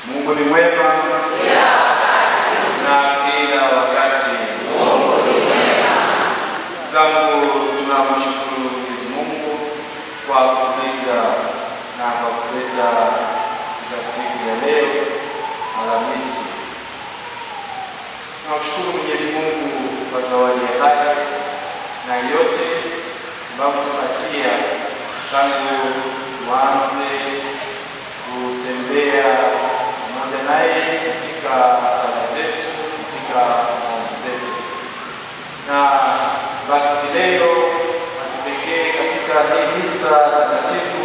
Mungu ni mwema na kila wakati. Zangu tunamshukuru Mwenyezi Mungu kwa kutulinda na kwa kuleta katika siku ya leo Alhamisi. Tunamshukuru Mwenyezi Mungu kwa zawadi haya na yote ambayo tunapatia tangu tuanze kutembea pamoja naye katika sala zetu, katika maombi zetu. Na basi leo pekee katika hii misa takatifu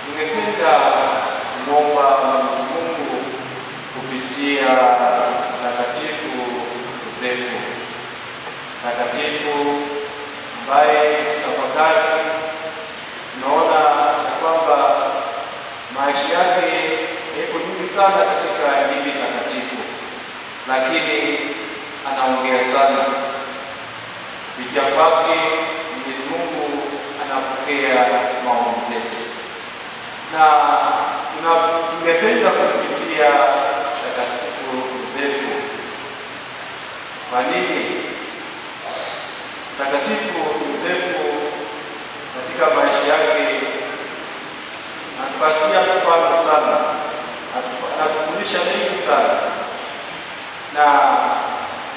ningependa kumwomba Mwenyezi Mungu kupitia Mtakatifu Yosefu, mtakatifu ambaye tafakari tunaona kwamba maisha yake yako nyingi sana katika Injili takatifu, lakini anaongea sana. Kupitia kwake Mwenyezi Mungu anapokea maombi yetu, na tungependa kupitia Mtakatifu Yosefu. Kwa nini? Mtakatifu Yosefu katika maisha yake anatupatia mfano sana, anatufundisha mengi sana, na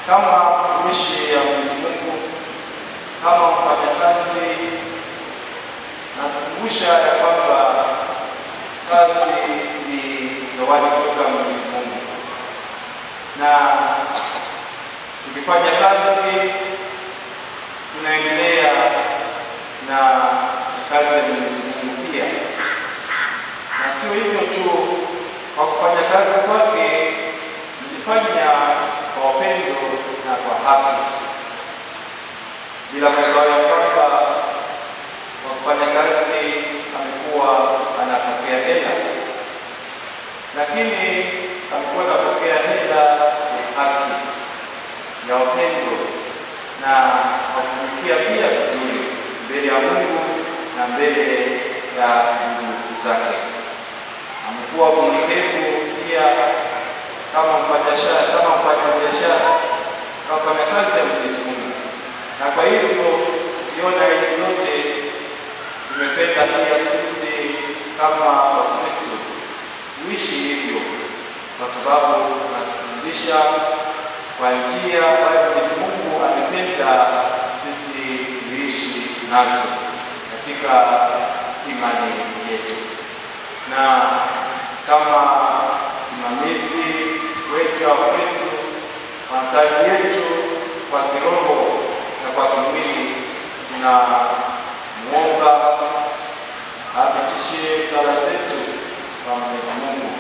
kama mtumishi ya Mwenyezi Mungu, kama mfanyakazi, anatukumbusha ya kwamba kazi ni zawadi kutoka Mwenyezi Mungu, na tukifanya kazi tunaendelea na kazi ya Mwenyezi Mungu pia. Na sio hivyo tu, kwa kufanya kazi kwake tulifanya kwa upendo na kwa haki, bila kusahau kwamba kwa kufanya kazi amekuwa anapokea hela, lakini amekuwa anapokea hela ya haki, ya upendo, na kutumikia pia vizuri mbele ya Mungu na mbele ya ndugu zake. Amekuwa mnyenyekevu pia kama mfanyabiashara, kama mfanyakazi ya Mwenyezi Mungu. Na kwa hivyo tukiona hizi zote, tumependa pia sisi kama Wakristo tuishi hivyo, kwa sababu tunatufundisha kwa njia ambayo Mwenyezi Mungu amependa sisi tuishi nazo katika imani yetu. Na kama simamizi wetu wa Kristo, mahitaji yetu kwa kiroho na kwa kimwili, tunamuomba apitishe sala zetu kwa Mwenyezi Mungu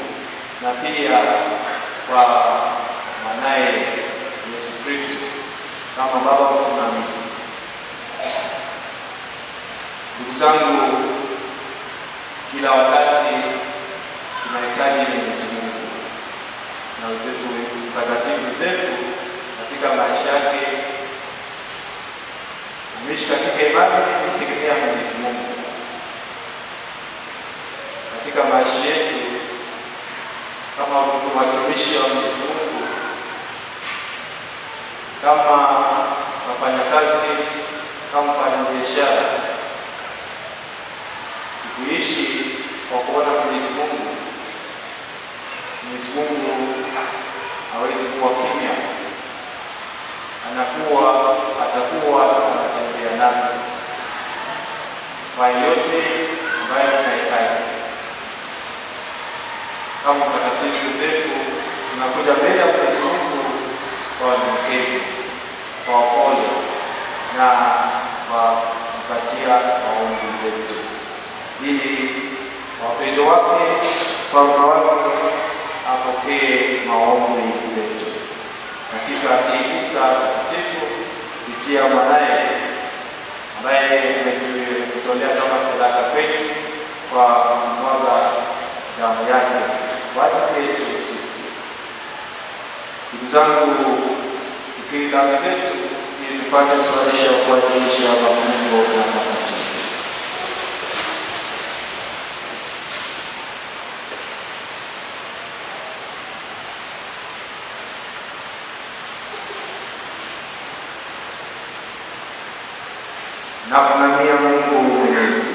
na pia kwa mwanaye Yesu Kristo kama baba msimamizi. Ndugu zangu, kila wakati tunahitaji Mwenyezi Mungu, na Mtakatifu Yosefu katika maisha yake ameishi katika imani kutegemea Mwenyezi Mungu. Katika maisha yetu kama watumishi wa Mwenyezi Mungu, kama wafanyakazi, kama wafanyabiashara, kuishi kwa kuona Mwenyezi Mungu. Mwenyezi Mungu hawezi kuwa kimya, atakuwa anatembea nasi kwa yote ambayo tunahitaji. Kama Mtakatifu Yosefu, tunakuja mbele ya Mwenyezi Mungu kwa unyenyekevu, kwa upole na kwa kupatia maombi zetu, ili kwa upendo wake, kwa roho wake apokee maombi zetu. katika kanisa takatifu kupitia mwanaye ambaye ametutolea kama sadaka kwetu kwa kumwaga damu yake kwa ajili yetu sisi. Ndugu zangu, tukiri dhambi zetu ili tupate kusuluhisha kuadhimisha mafumbo na matakatifu. Na kumwambia Mungu Mwenyezi,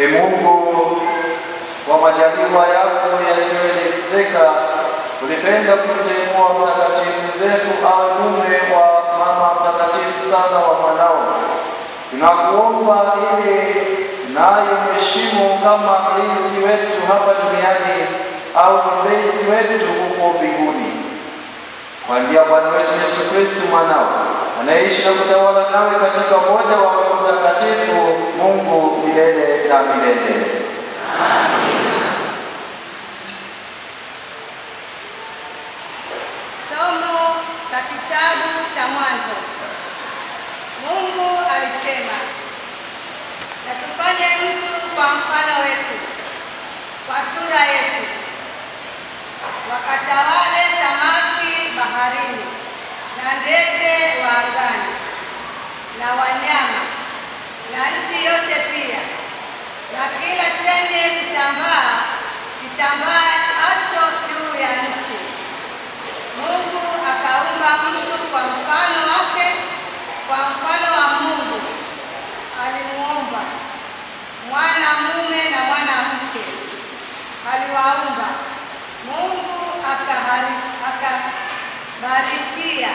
Mungu, kwa majaliwa yako yasiyoelezeka, ulipenda kumteua mtakatifu Yosefu awe mume wa mama mtakatifu sana wa mwanao. Tunakuomba ili naye mheshimu kama mlinzi wetu hapa duniani au mpenzi wetu huko mbinguni. Kwa njia ya Bwana wetu Yesu Kristo mwanao, anaishi na kutawala nawe katika umoja wa Roho Mtakatifu, Mungu milele na milele. Amina. Somo la kitabu cha Mwanzo. Mungu alisema, na tufanye mtu kwa mfano wetu, kwa sura yetu, wakatawale samaki baharini na ndege wa angani na wanyama na nchi yote pia na kila chenye kitambaacho juu ya nchi. Mungu akaumba mtu kwa mfano wake, kwa mfano wa Mungu alimuumba, mwanamume na mwanamke aliwaumba. Mungu akabarikia.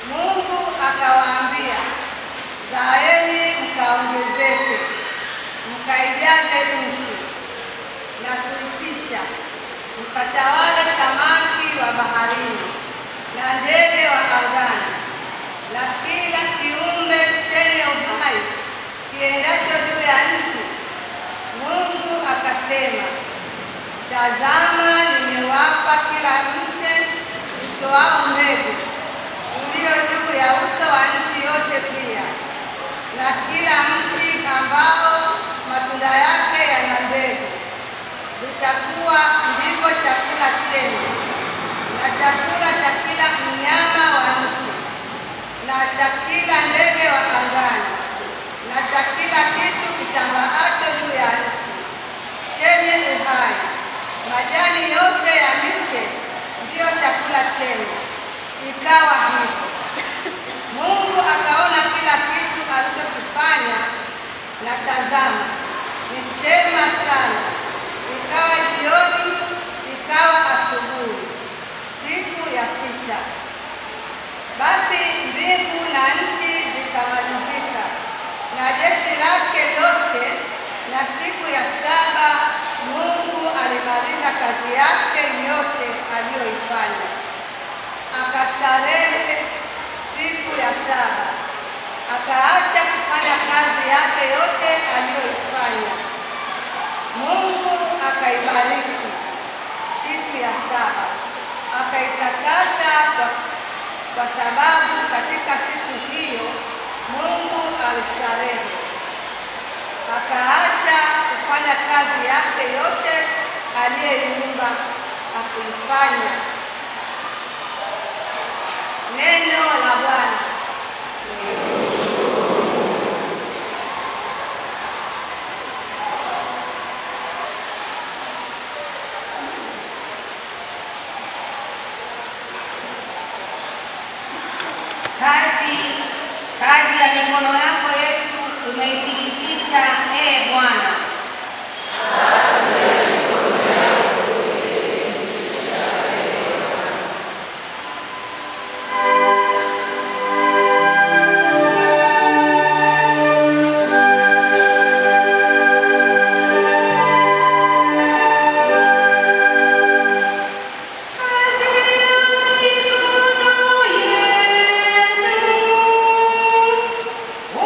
Mungu akawaambia, zaeni mkaongezeke, mkaijaze nchi na kuitisha, mkatawale samaki wa baharini na ndege wa angani na kila kiumbe chenye uhai kiendacho juu ya nchi. Mungu akasema, tazama, nimewapa kila mche utoao mbegu ulio juu ya uso wa nchi yote pia, na kila mti ambao matunda yake yana mbegu, vitakuwa ndivyo chakula chenu, na chakula cha kila mnyama wa nchi, na cha kila ndege wa angani, na cha kila kitu kitambaacho juu ya nchi chenye uhai. Majani yote ya miche ndiyo chakula chenu. Ikawa hivyo. Mungu akaona kila kitu alichokifanya, na tazama, ni chema sana. Ikawa jioni, ikawa asubuhi, siku ya sita. Basi mbingu na nchi zikamalizika na jeshi lake lote, na siku ya saba Mungu alimaliza kazi yake yote aliyoifanya. Akastarehe siku ya saba, akaacha kufanya kazi yake yote aliyoifanya. Mungu akaibariki siku ya saba, akaitakasa kwa sababu katika siku hiyo Mungu alistarehe, akaacha kufanya kazi yake yote aliyeiumba akuifanya. Neno la Bwana. Kazi ya mikono yako Yesu umeithibitisha, Bwana. Oh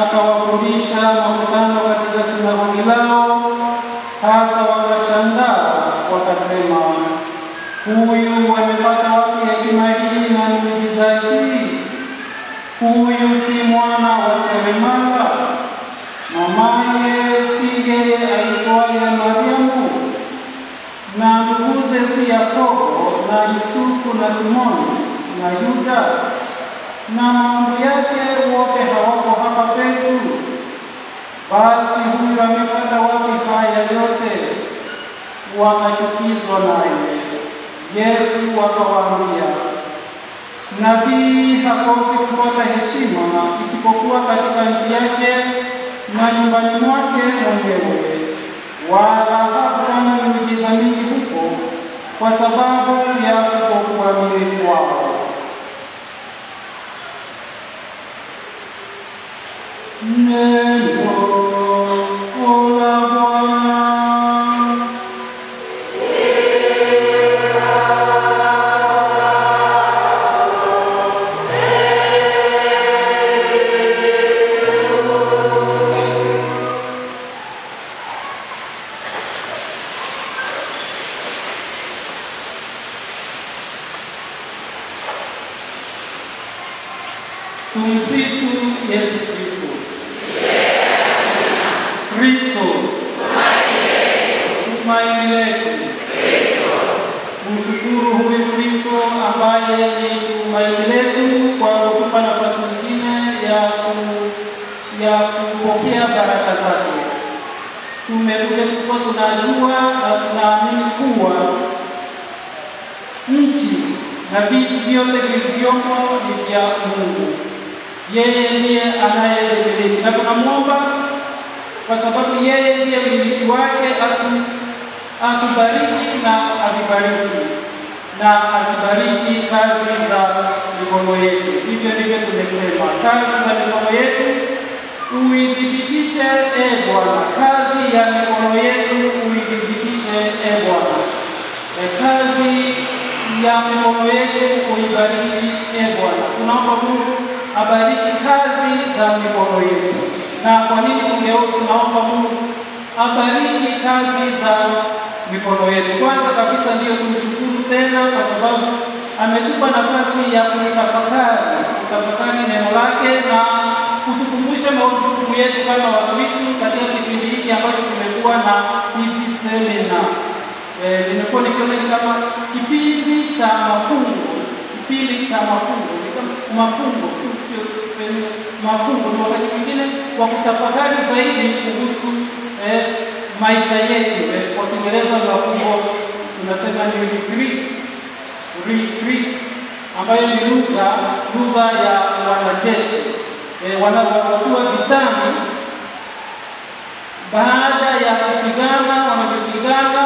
akawafundisha makutano katika sinagogi lao, hata wakashangaa wakasema, huyu amepata wapi hekima hii na miujiza hii? Huyu si mwana wa seremala? Mamaye si yeye aitwaye Mariamu? Na nduguze si Yakobo na Yusufu na Simoni na Yuda? Na mambo yake wote hawako hapa petu? Basi huyu amepata wapi haya yote? Wakachukizwa naye. Yesu akawaambia, nabii hakosi kupata heshima isipokuwa katika nchi yake na nyumbani mwake mwenyewe. Wala hakufanya miujiza mingi huko kwa sababu ya kutokuamini kwao. Neno la Bwana. Tumsifu Yesu Kristo. Kristo tumaini letu. Mshukuru huyu Kristo ambaye ni tumaini letu kwa kutupa nafasi nyingine ya kupokea baraka zake. Tumekuja kwa tunajua na tunaamini kuwa nchi na vitu vyote vilivyomo ni vya Mungu. Yeye ndiye anayemiliki, na tunamwomba kwa sababu yeye ndiye mmiliki wake, atubariki na avibariki na asibariki kazi za mikono yetu. Hivyo ndivyo tumesema, kazi za mikono yetu uithibitishe, Bwana. Kazi ya mikono yetu uithibitishe, Bwana. Kazi ya mikono yetu uibariki, Bwana. Tunaomba Mungu abariki kazi za mikono yetu. Na kwa nini tunaomba Mungu abariki kazi za mikono yetu? Kwanza kabisa ndiyo kumshukuru tena kwa sababu ametupa nafasi ya kutafakari neno lake na kutukumbusha majukumu yetu kama Wakristo katika kipindi hiki ambacho tumekuwa na hizi semina. Nimekuwa nikiona kama kipindi cha mafungo, mafungo ni wakati mwingine wa kutafakari zaidi kuhusu maisha yetu. Kwa Kiingereza mafungo tunasema ni retreat, ambayo ni lugha ya wanajeshi wanapokuwa vitani. Baada ya kupigana, wanapigana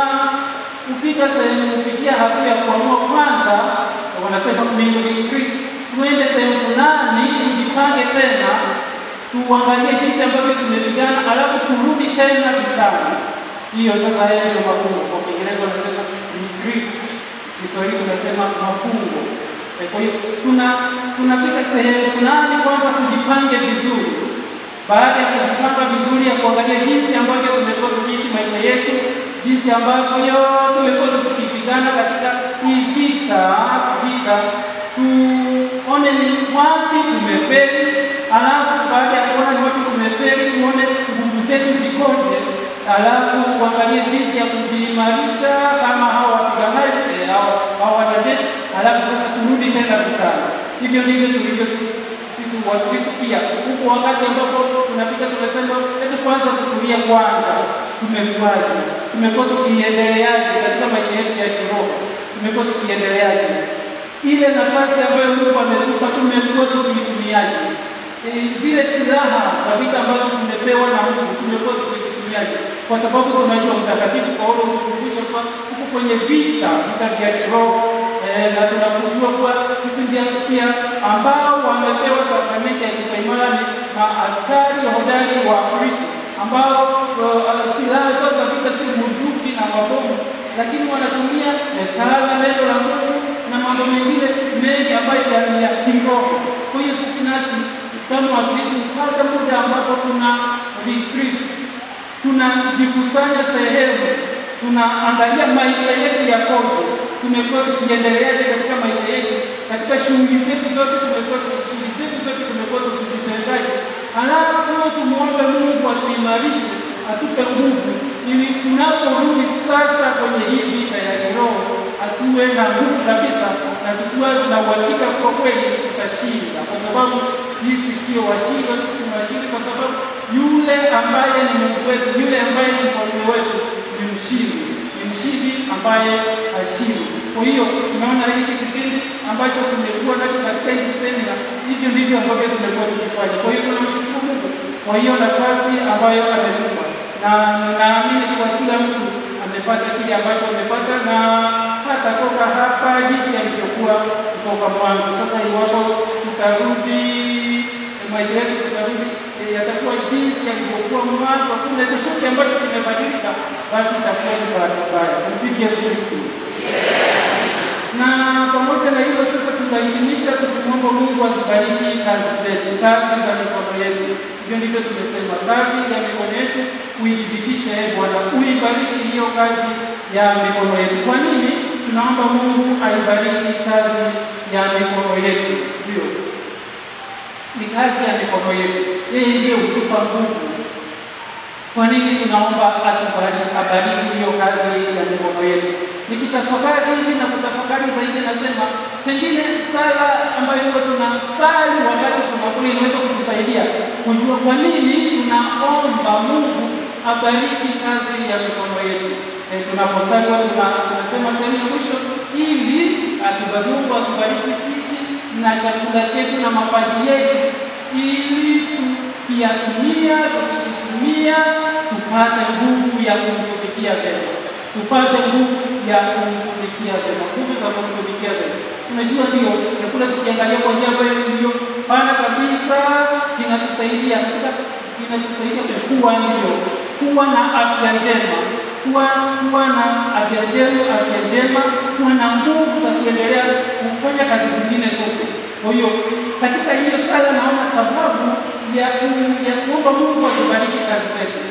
kufika sehemu, kufikia hatua ya kuamua kwanza, wanasema ni retreat, tuende sehemu fulani, tujipange tena, tuangalie jinsi ambavyo tumepigana, alafu turudi tena vitani. Hiyo sasa ndio mafungo. Kwa Kiingereza wanasema retreat, Kiswahili tunasema mafungo. Kwa hiyo tunafika sehemu fulani, kwanza tujipange vizuri. Baada ya kujipanga vizuri, ya kuangalia jinsi ambavyo tumekuwa tukiishi maisha yetu, jinsi ambavyo tumekuwa tukipigana katika hii vita, tuone ni wapi tumefeli. Alafu baada ya kuona ni wapi tumefeli, tuone nguvu zetu zikoje, alafu kuangalia jinsi ya kujiimarisha kama hao wapiganaji au wanajeshi, alafu sasa turudi tena vitani. Hivyo ndivyo tulivyo sisi Wakristo pia. Huko wakati ambapo tunapita tunasema, hebu kwanza tutulie kwanza, tumekuwaje, tumekuwa tukiendeleaje katika maisha yetu ya kiroho, tumekuwa tukiendeleaje, ile nafasi ambayo Mungu ametupa tumekuwa tukitumiaje, zile silaha za vita ambazo tumepewa na Mungu tumekuwa tukitumiaje, kwa sababu tunajua Mtakatifu Paulo hutukumbusha kwa huko kwenye vita vya kiroho, na tunakujua kuwa sisi ndio pia ambao wamepewa sakramenti ya kipaimara, ni maaskari hodari wa Kristo ambao silaha zao za vita si bunduki na mabomu, lakini wanatumia sala, neno la Mungu na mambo mengine mengi ambayo ya kiroho. Kwa hiyo sisi nasi kama Wakristo hata muda ambapo tuna retreat, tunajikusanya sehemu, tunaangalia maisha yetu yakoje, tumekuwa tukiendeleaje katika maisha yetu, katika shughuli zetu zote tumekuwa tukizitendaje, halafu tumuombe Mungu atuimarishe, atupe nguvu, ili tunaporudi sasa kwenye hii vita ya kiroho atuwe na nguvu kabisa, na tukiwa tuna uhakika kwa kweli tutashinda, kwa sababu sisi sio washindwa, sisi ni washindi, kwa sababu yule ambaye ni Mungu wetu, yule ambaye ni mfalme wetu ni mshindi ambaye hashindi. Kwa hiyo tunaona hiki kipindi ambacho tumekuwa nacho katika hizi semina, hivyo ndivyo ambavyo tumekuwa tukifanya. Kwa hiyo tunamshukuru Mungu kwa hiyo nafasi ambayo ametupa, na naamini kwa kila mtu amepata kile ambacho amepata, na hata toka hapa jinsi alivyokuwa kutoka mwanzo. Sasa iwapo tutarudi maisha yetu, tutarudi yatakuwa jinsi alivyokuwa mwanzo, kuna chochote ambacho kimebadilika, basi itakuwa ni bahati mbaya. Msifu Yesu Kristo. Na pamoja na hilo sasa tutahitimisha tukimwomba Mungu azibariki kazi zetu, kazi za mikono yetu. Hivyo ndivyo tumesema, kazi ya mikono yetu uidhibitishe, Bwana, uibariki hiyo kazi ya mikono yetu. Kwa nini tunaomba Mungu aibariki kazi ya mikono yetu? Ndio, ni kazi ya mikono yetu, yeye ndiye hutupa nguvu. Kwa nini tunaomba abariki hiyo kazi ya mikono yetu? Nikitafakari hivi na kutafakari zaidi, nasema pengine sala ambayo tunasali wakati tunakula inaweza kutusaidia kujua kwa nini tunaomba Mungu abariki kazi ya mikono yetu. Tunaposali tunasema sehemu ya mwisho, ili Mungu atubariki sisi na chakula chetu na mapaji yetu, ili tukiyatumia tupate nguvu ya kumtumikia vyema, tupate nguvu ya kumtumikia vyema, nguvu za kumtumikia vyema. Unajua ndio chakula tukiangalia kwa njia ambayo ndio pana kabisa kinatusaidia kukua, ndio kuwa na afya njema, kuwa na afya njema, kuwa na nguvu za kuendelea kufanya kazi zingine zote. Kwa hiyo katika hiyo sala naona sababu ya kuomba Mungu atubariki kazi zetu,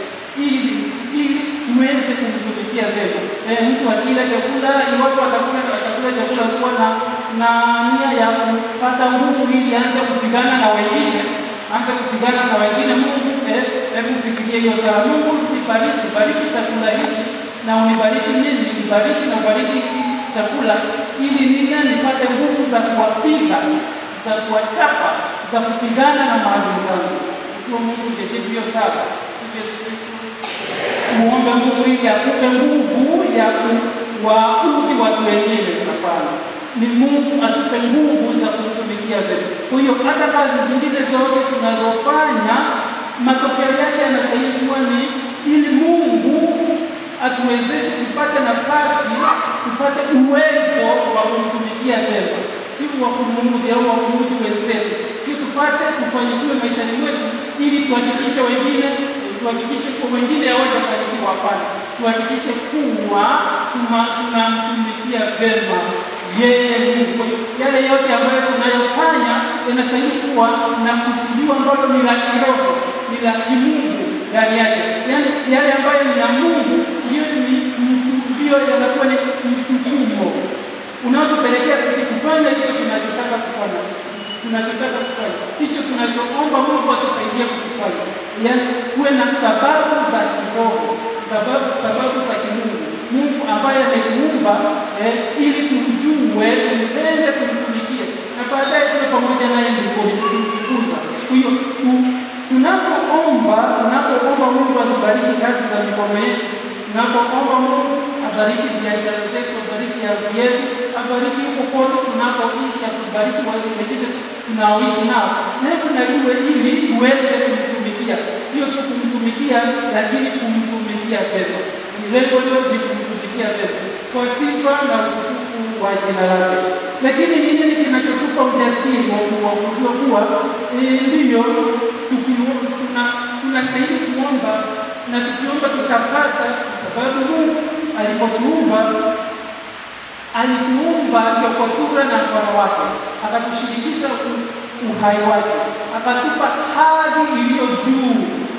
ili tuweze kumtumikia vyema. Mtu akila chakula, iwapo atakula chakula kuwa na nia ya kupata nguvu, ili aanze kupigana na wengine, Mungu hebu fikiria hiyo sala. Mungu bariki chakula hiki na unibariki mimi, nibariki na ubariki chakula, ili nipate nguvu za kuwapiga, za kuwachapa, za kupigana na maadui zangu. Kwa Mungu ndiye hiyo sala. Muombe Mungu ili akupe nguvu ya kuwaudhi watu wengine. Hapana, ni Mungu atupe nguvu za kumtumikia vyema. Kwa hiyo hata kazi zingine zote tunazofanya, matokeo yake yanastahili kuwa ni ili Mungu atuwezeshe tupate nafasi, tupate uwezo wa kumtumikia vyema, si wa kumuudhi au wa kumuudhi wenzetu. Si tupate kufanikiwa maishani mwetu ili tuhakikishe kwa wengine hawajafanikiwa. Hapana, tuhakikishe kuwa tunamtumikia vyema yeye Mungu. Yale yote ambayo tunayofanya yanastahili kuwa na kusudio ambalo ni la kiroho, ni la kimungu ndani yake. Yaani yale ambayo ni ya Mungu, hiyo ni msukumo, yanakuwa ni msukumo unaotupelekea sisi kufanya hicho tunachotaka kufanya, hicho tunachoomba Mungu atusaidie kufanya. Yaani kuwe na sababu za kiroho, sababu za kimungu. Mungu ambaye ametuumba ili tumjue, tumpende, tumtumikie, na baadaye tuwe pamoja naye mbinguni kumtukuza. Kwa hiyo tunapoomba Mungu azibariki kazi za mikono yetu, tunapoomba Mungu abariki biashara zetu, abariki ardhi yetu, abariki huko kote tunapoishi, abariki wale wengine tunaoishi nao, na tunaliwe ili tuweze kumtumikia, sio tu kumtumikia, lakini kumtumikia vyema. Lengo letu ni kumtumikia vyema kwa sifa na utukufu wa jina lake. Lakini nini kinachotupa ujasiri wa kujua kuwa ndiyo tunastahili kuomba, na tukiomba tutapata, kwa sababu Mungu alipotuumba alituumba kwa sura na mfano wake, akatushirikisha uhai wake, akatupa hadhi iliyo juu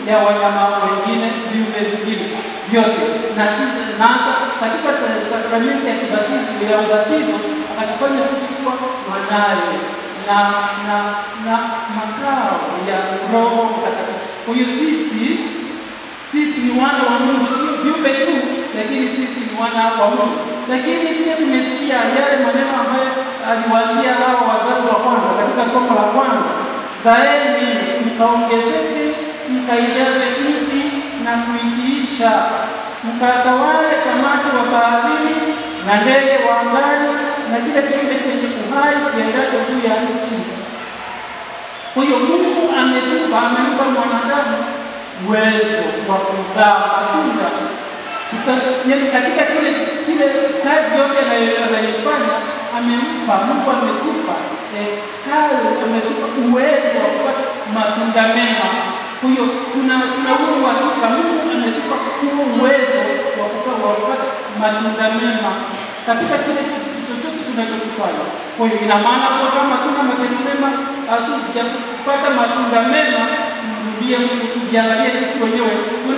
ya wanyama wengine, viumbe vingine vyote, na sisi nasa katika sakramenti ya kibatizo ya ubatizo akatufanya sisi kuwa wanawe na makao ya Roho Mtakatifu. Kwa hiyo sisi ni wana wa Mungu, sio viumbe tu, lakini sisi ni wana wa Mungu. Lakini pia tumesikia yale maneno ambayo aliwaambia hao wazazi wa kwanza katika somo la kwanza: zaeni mkaongezeke, mkaijaze nchi na kuikiisha, mkatawale samaki wa baharini na ndege wa angani na kila kiumbe chenye uhai kiendacho juu ya nchi. Kwa hiyo Mungu amempa mwanadamu uwezo wa kuzaa matunda. Katika kile kazi yote anayofanya amempa Mungu, ametupa ametupa uwezo wa kupata matunda mema. Kwa hiyo tuna huo uhakika Mungu ametupa huo uwezo wa kupata matunda mema katika kile chochote tunachokifanya. Kwa hiyo ina maana kwa kama tuna matendo mema hatujapata matunda mema, mrudie Mungu, tujiangalie sisi wenyewe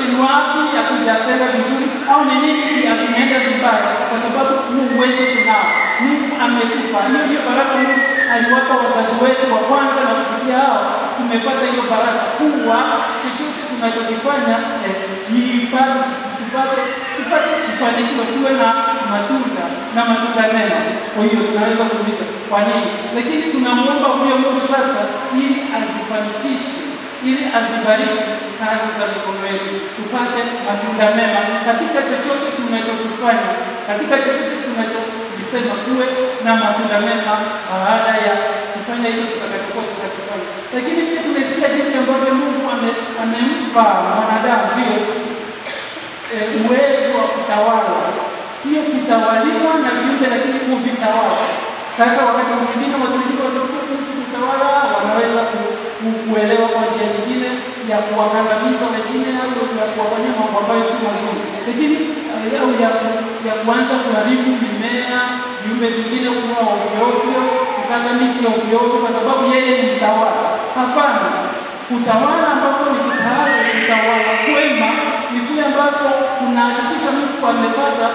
ni wapi ya kujatenda vizuri au ni nini ya kuenda vibaya, kwa sababu huu uwezo tunao. Mungu ametupa. Hiyo ndio baraka Mungu aliwapa wazazi wetu wa kwanza, na kupitia hao tumepata hiyo baraka kuwa chochote tunachokifanya tufanikiwe, tuwe na matunda mema. Kwa hiyo tunaweza kuuliza kwa nini, lakini tunamwomba huyo Mungu sasa ili azifanikishe, ili azibariki kazi za mikono yetu, tupate matunda mema katika chochote tunachokifanya, katika chochote tunachokisema, tuwe na matunda mema baada ya kufanya hicho tutakachokuwa tunakifanya. Lakini pia tumesikia jinsi ambavyo Mungu amempa mwanadamu hiyo uwezo wa kutawala, sio kutawaliwa na viumbe, lakini kuvitawala. Sasa wakati mwingine watu wengine wanasikia kuhusu kutawala, wanaweza kuelewa kwa njia nyingine ya kuwakandamiza wengine au ya kuwafanyia mambo ambayo si mazuri, lakini au ya kuanza kuharibu mimea, viumbe vingine, kuwa ovyo, kukata miti ovyo kwa sababu yeye ni mtawala. Hapana, utawala ambapo ni utawala kwema ni kule ambapo kunahakikisha mtu amepata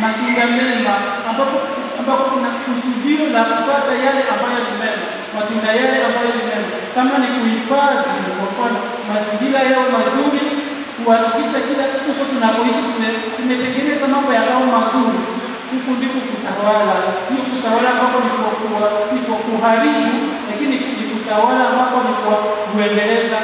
matunda mema, ambapo kuna kusudio la kupata yale ambayo ni mema, matunda yale ambayo ni mema, kama ni kuhifadhi kwa mfano mazingira yao mazuri, kuhakikisha kila huko tunapoishi tumetengeneza mambo yao mazuri. Huku ndiko kutawala, sio kutawala ambapo ni kwa kuharibu, lakini ni kutawala ambapo ni kwa kuendeleza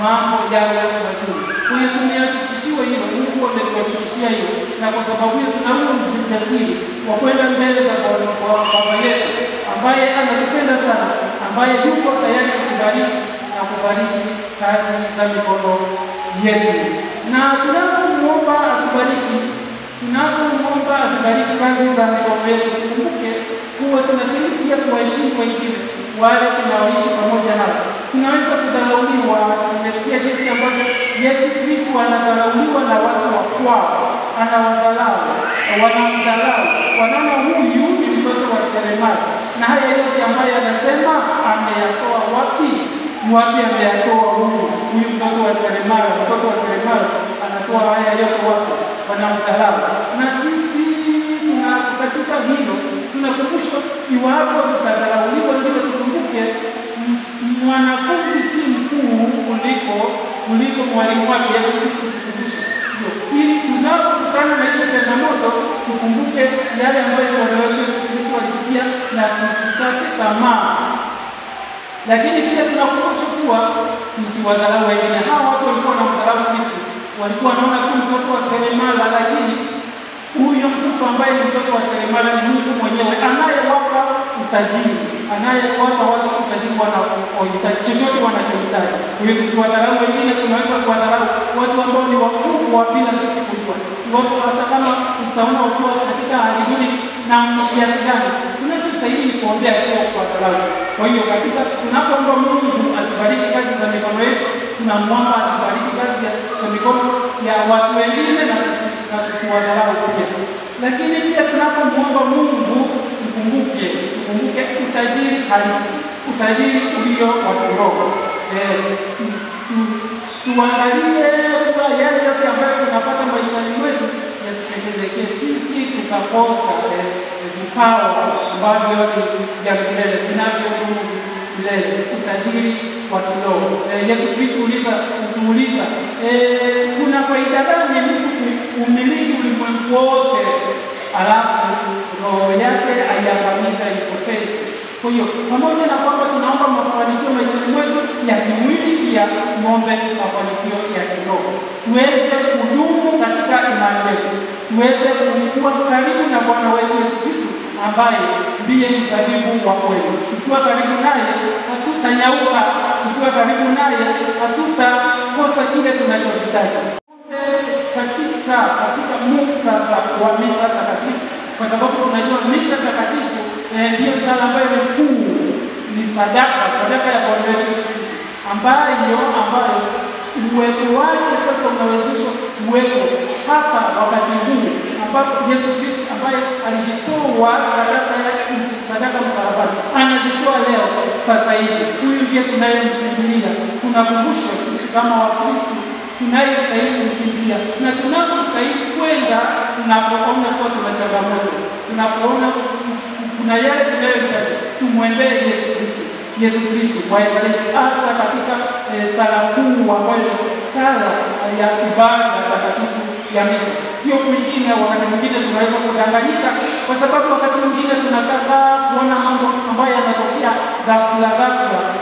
mambo yao mazuri. Kwa hiyo tumehakikishiwa hilo, Mungu ametuhakikishia hiyo, na kwa sababu hiyo tuna huo ujasiri wa kwenda mbele za Baba yetu ambaye anatupenda sana, ambaye yuko tayari kutubariki na kubariki kazi za mikono yetu. Na tunapomwomba atubariki, tunapomwomba asibariki kazi za mikono yetu, tukumbuke kuwa tunastahili pia kuwaheshimu wengine wale tunaoishi pamoja nao. Tunaweza kudharauliwa. Tumesikia jinsi ambavyo Yesu Kristo anadharauliwa na watu wa kwao, anawadharau, wanamdharau, wanaona huyu ni mtoto wa seremala. Na haya yote ambayo anasema ameyatoa wapi? Wapi ameyatoa huyu mtoto wa seremala? Mtoto wa seremala anatoa haya yote wapi? Wanamdharau. Na sisi katika hilo tunakumbushwa, iwapo tutadharauliwa, ndio tukumbuke mwanafunzi si mkuu kuliko mwalimu wake. Yesu Kristo tukumbusha hiyo, ili tunapokutana na hizo changamoto tukumbuke yale ambayo Bwana wetu Yesu Kristo alipitia na tusikate tamaa. Lakini pia tunakumbusha kuwa msiwadharau wengine. Hawa watu walikuwa wanamdharau Kristo, walikuwa wanaona tu mtoto wa seremala, lakini huyo mtoto ambaye ni mtoto wa seremala ni Mungu mwenyewe anayewapa utajiri, anayewapa watu utajiri wanaohitaji, chochote wanachohitaji. Kwa hiyo tukiwadharau wengine, tunaweza kuwadharau watu ambao ni wakubwa bila sisi kujua. Iwapo hata kama utaona ukiwa katika hali nzuri na kiasi gani, tunachostahili ni kuombea, sio kuwadharau. Kwa hiyo katika tunapoomba Mungu asibariki kazi za mikono yetu, tunamwomba asibariki kazi za mikono ya watu wengine na tusiwadharau pia. Lakini pia tunapomwomba Mungu tukumbuke utajiri halisi. utajiri ulio wa kiroho. Tuangalie kwa yale yote ambayo tunapata maishani mwetu yasipelekee sisi tukakosa vipawa ambavyo vya milele vinavyodumu milele, utajiri wa kiroho. Yesu Kristo utuuliza kuna faida gani mtu kumiliki ulimwengu wote alafu roho yake haijangamiza ipoteze? Kwa hiyo pamoja na kwamba tunaomba mafanikio maishani mwetu ya kimwili, pia tuombe mafanikio ya kiroho, tuweze kudumu katika imani yetu, tuweze kuwa karibu na Bwana wetu Yesu Kristo ambaye ndiye mzabibu wa kweli. Tukiwa karibu naye hatutanyauka, tukiwa karibu naye hatutakosa kile tunachohitaji. Katika muktadha wa misa takatifu, kwa sababu tunajua misa takatifu ndiyo sala ambayo ni kuu, ni sadaka ya Bwana wetu Yesu Kristo, ambayo uwepo wake sasa unawezesha uwepo hapa wakati huu ambapo Yesu Kristo ambaye alijitoa sadaka msalabani, anajitoa leo sasa hivi. Huyu ndiye tunayemkimbilia. Tunakumbushwa sisi kama Wakristo tunayestahili kumkimbilia, na tunapostahili kwenda tunapoona kuwa tuna changamoto, tunapoona kuna yale tunayohitaji, tumwendee Yesu Kristo. Yesu Kristo kwa Ekaristi, hasa katika sala kuu ambayo sala ya ibada takatifu ya misa. Sio kwingine. Wakati mwingine tunaweza kudanganyika, kwa sababu wakati mwingine tunataka kuona mambo ambayo yanatokea ghafla,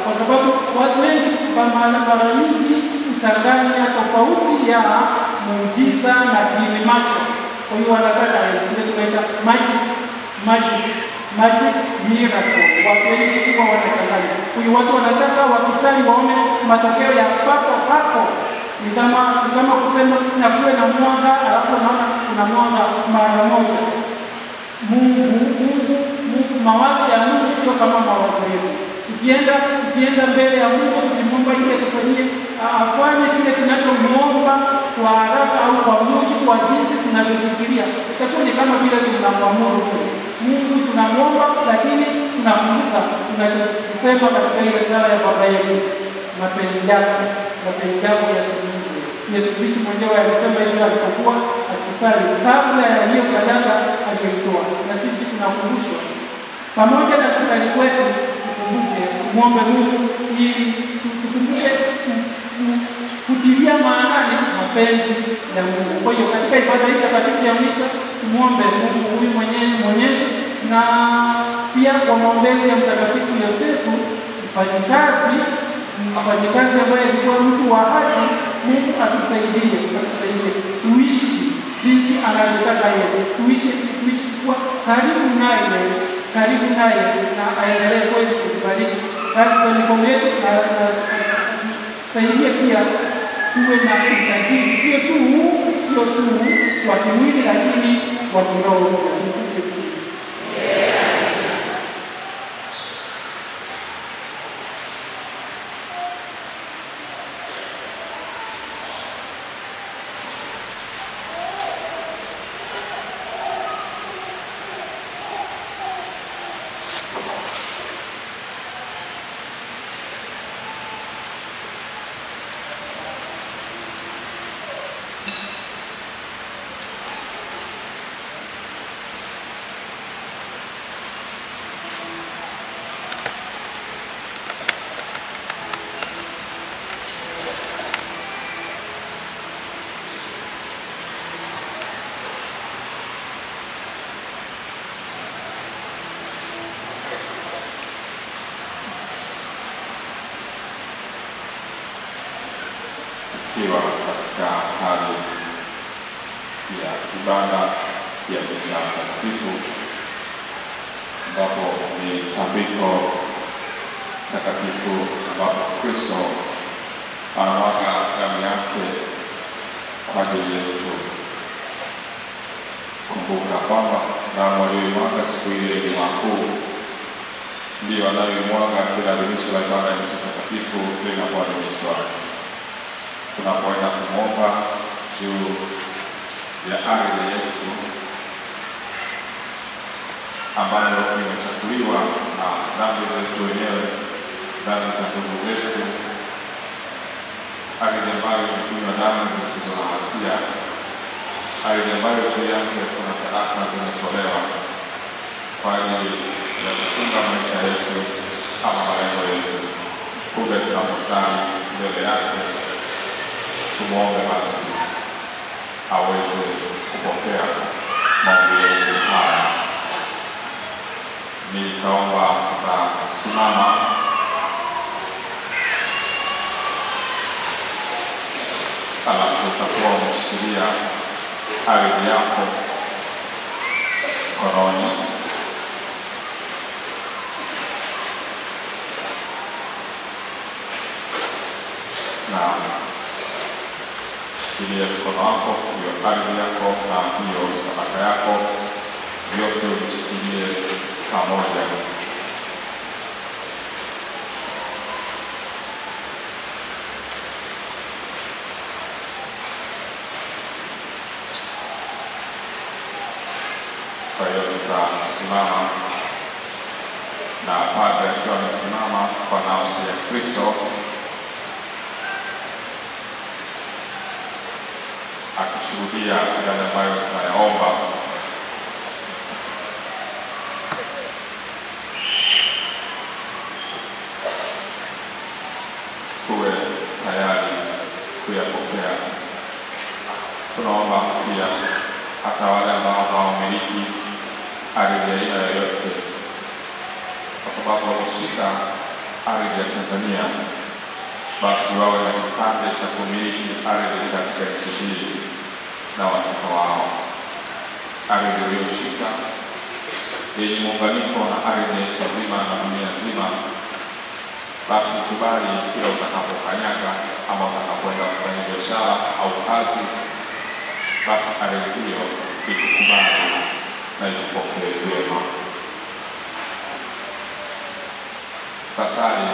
kwa sababu watu wengi mara nyingi kuchanganya tofauti ya muujiza na kiini macho. Kwa hiyo wanataka ile tunaita magic miracle. Watu wengi huwa wanachanganya. Kwa hiyo watu wanataka wakisali waone matokeo ya papo. Ni kama kusema na kuwe na mwanga, alafu unaona kuna mwanga mara moja. Mungu, mawazo ya Mungu sio kama mawazo yetu. Tukienda mbele ya Mungu tukimwomba ile tufanyie afanye kile tunachomuomba kwa haraka au kwa mujibu wa jinsi tunavyofikiria, itakuwa ni kama vile tunamwamuru Mungu. Tunamwomba lakini tunakumbuka tunachosema katika ile sala ya Baba yetu, mapenzi yako yatimizwe. Yesu Kristo mwenyewe alisema hivyo alipokuwa akisali kabla ya hiyo sadaka aliyoitoa. Na sisi tunakumbushwa pamoja na kusali kwetu, tukumbuke muombe Mungu ili tukumbuke kutilia maanani mapenzi ya Mungu. Kwa hiyo katika ibada hii takatifu ya misa tumuombe Mungu huyu mwenyezi, na pia kwa maombezi ya Mtakatifu Yosefu mfanyikazi ambaye alikuwa mtu wa haki. Mungu atusaidie tuishi jinsi anavyotaka yeye, tuishi kwa karibu naye, na aendelee kweli kuzibariki kazi za mikono yetu, na saidie pia tuwe na utajiri sio tu wa kimwili, lakini wa kiroho. Tukiwa katika hali ya ibada ya misa takatifu, ambapo ni tambiko takatifu ambapo Kristo anamwaga damu yake kwa ajili yetu. Kumbuka kwamba damu aliyoimwaga siku ile ya Ijumaa Kuu ndiyo anayoimwaga kila adhimisho la ibada ya misa takatifu linapoadhimishwa. Tunapoenda kumwomba juu ya ardhi yetu ambayo imechafuliwa na dhambi zetu wenyewe, dhambi za ndugu zetu, ardhi ambayo imekunywa damu zisizo na hatia, ardhi ambayo juu yake kuna sadaka zimetolewa kwa ajili ya kutunga maisha yetu ama malengo yetu. Kumbe tunaposali mbele yake, tumuombe basi aweze kupokea maombi yetu haya. Nitaomba tutasimama alafu utakuwa umeshikilia ardhi yako mkononi. Na shikilia mkono wako, hiyo ardhi yako na hiyo sadaka yako, vyote uvishikilie pamoja. Kwa hiyo tutasimama na padre akiwa amesimama kwa nafsi ya Kristo, akishuhudia yale ambayo tunayaomba. Tuwe tayari kuyapokea. Tunaomba pia hata wale ambao hawamiliki ardhi ya aina yoyote, kwa sababu wameshika ardhi ya Tanzania, basi wawe na kipande cha kumiliki ardhi katika nchi hii na watoto wao. Ardhi iliyoshika yenye muunganiko na ardhi ya nchi nzima na dunia nzima, basi kubali kila utakapokanyaga ama utakapoenda kufanya biashara au kazi, basi ardhi hiyo ikukubali na ikupokee vyema. Tasali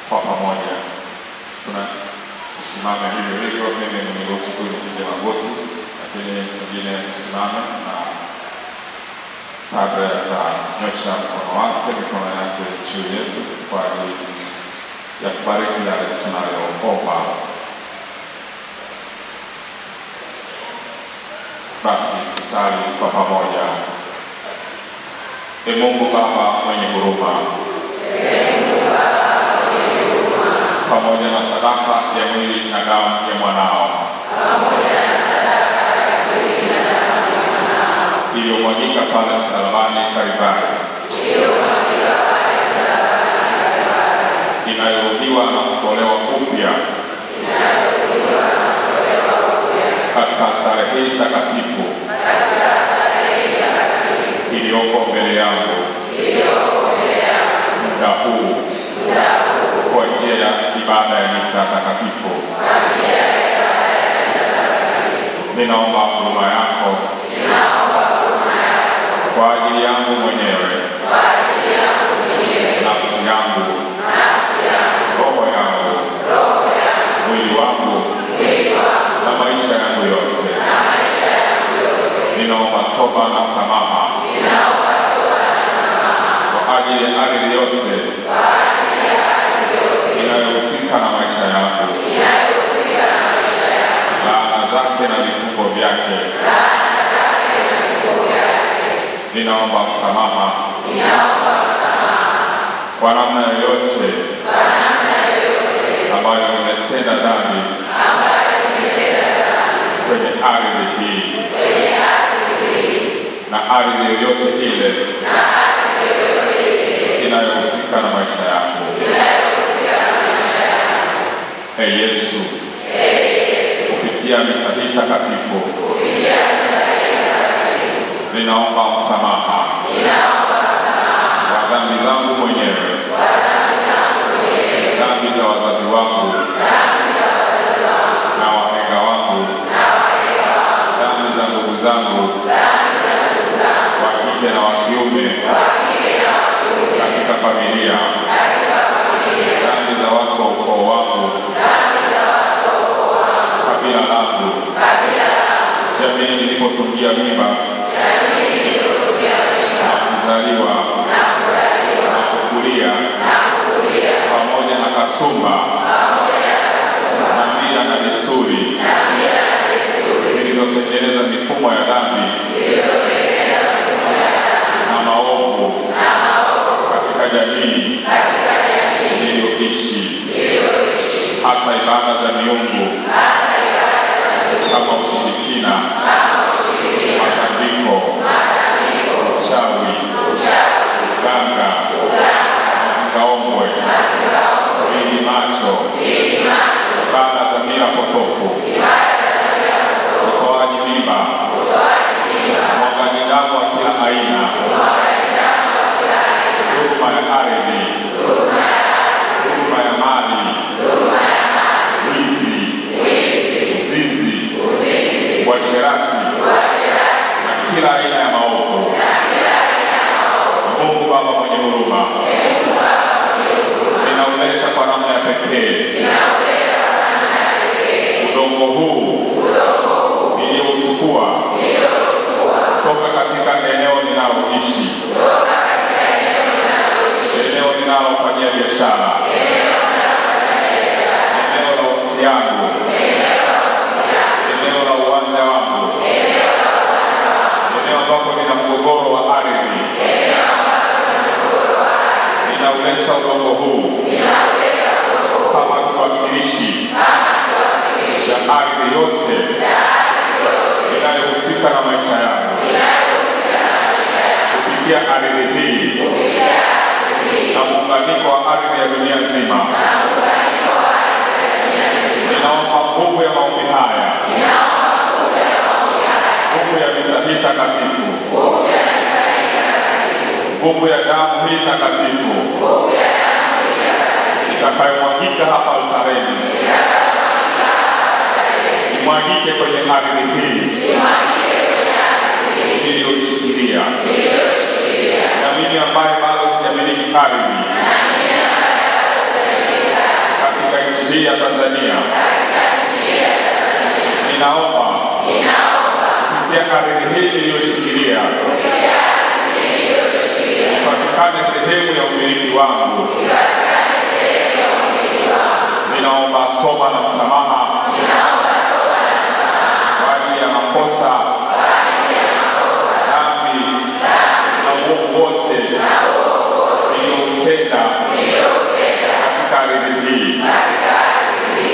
kwa pamoja. Tunasimama hivyo hivyo, mimi nimeruhusu kupiga magoti, lakini wengine usimame na padre atanyosha mkono wake, mikono yake juu yetu kwa ajili ya kubariki yale tunayoomba. Basi tusali kwa pamoja. Ee Mungu Baba mwenye huruma, pamoja na sadaka ya mwili na damu ya mwanao iliyomwagika pale msalabani Kalvari, inayorudiwa na kutolewa upya katika altare hii takatifu iliyoko mbele yangu muda huu kwa njia ya ibada ya misa takatifu. Ninaomba huruma yako kwa ajili yangu mwenyewe, nafsi yangu, roho yangu, mwili wangu na maisha yangu yote. Ninaomba toba na msamaha kwa ajili ya ardhi yote inayohusika na maisha yangu, laana zake na vifungo vyake. Ninaomba msamaha kwa namna yoyote ambayo nimetenda dhambi kwenye ardhi hii na ardhi yoyote ile inayohusika na maisha yangu. Ee Yesu, kupitia misa hii takatifu, ninaomba msamaha wa dhambi zangu mwenyewe, dhambi za wazazi wangu na wahenga wangu, dhambi za ndugu zangu wa kike na wa kiume katika familia, dhambi za watu wa ukoo wangu, kabila langu, jamii nilipotungia mimba na kuzaliwa na kukulia kasumba na mila na desturi zilizotengeneza mifumo ya dhambi na maovu katika jamii niliyoishi, hasa ibada za miungu kama ushirikina, matambiko, uchawi, uganga, mazingaombwe, ili macho, ibada za mila potofu, utoaji mimba, mwagaji damu wa kila aina, dhuluma ya ardhi, dhuluma ya mali, wizi, uzinzi, uasherati na kila aina ya maovu. Mungu Baba mwenye huruma, ninauleta kwa namna ya pekee udongo huu niliouchukua kutoka katika eneo ninaloishi, eneo ninalofanyia biashara, eneo la ofisi yangu, eneo la uwanja wangu, eneo ambapo nina mgogoro wa ardhi. Ninauleta udongo huu kama kiwakilishi cha ardhi yote inayohusika na maisha yangu. Kupitia ardhi hii na muunganiko wa ardhi ya dunia nzima, ninaomba nguvu ya maombi haya, nguvu ya misa hii takatifu, nguvu ya damu hii takatifu itakayomwagika hapa altareni, imwagike kwenye ardhi hii niliyoshikilia, na mimi ambaye bado sijamiliki ardhi katika nchi hii ya Tanzania, ninaomba kupitia ardhi hii niliyoshikilia ipatikane sehemu ya umiliki wangu. Ninaomba toba na msamaha kwa ajili ya makosa, dhambi na uovu wote niliyoutenda katika ardhi hii,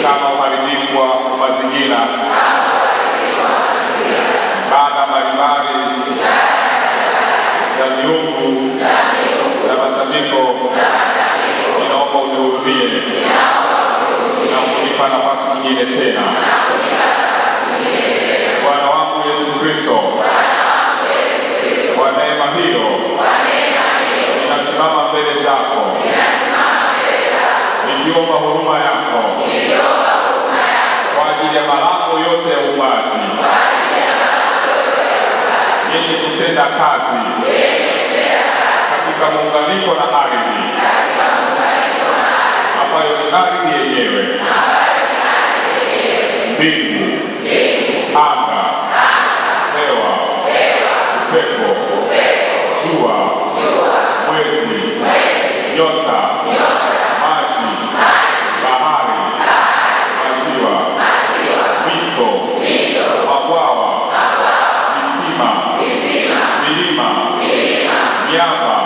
kama uharibifu wa mazingira, ibada mbalimbali za miungu na matambiko. Ninaomba unihurumie na kunipa nafasi nyingine tena. Bwana wangu Yesu Kristo, kwa neema hiyo ninasimama mbele zako nikiomba huruma yako kwa ajili ya malango yote ya uumbaji yenye kutenda kazi katika muunganiko na ardhi ambayo ni ardhi yenyewe, mbingu, anga, hewa, upepo, jua, mwezi, nyota, maji, bahari, maziwa, mito, mabwawa, visima, milima, miamba,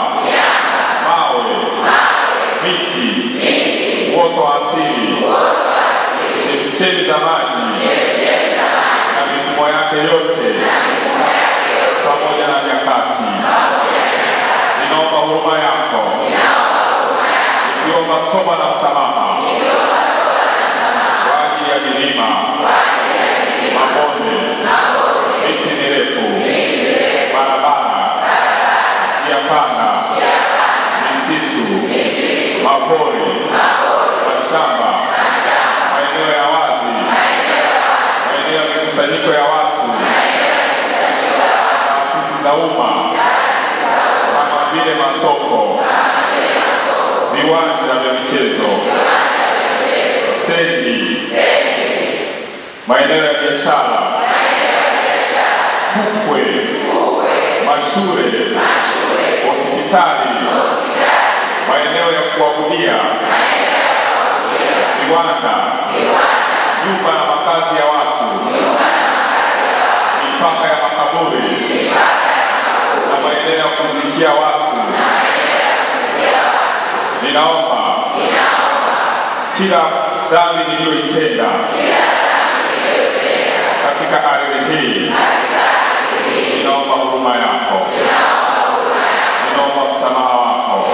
mawe, miti, uoto wa asili, chemchemi za maji na mifumo yake yote, pamoja na nyakati. Ninaomba huruma yako, nikiomba toba na msamaha kwa ajili ya milima, mabonde, miti mirefu, barabara, njia panda, misitu, mapori, mashamba, maeneo ya wazi, maeneo ya mikusanyiko ya watu, taasisi za umma kama vile masoko, viwanja vya michezo, stendi, maeneo ya biashara, fukwe, mashule, hospitali, maeneo ya kuabudia viwanda, nyumba na makazi ya watu, mipaka ya makaburi na maeneo ya kuzikia watu. Ninaomba kila dhambi niliyoitenda katika ardhi hii, ninaomba huruma yako, ninaomba msamaha wako,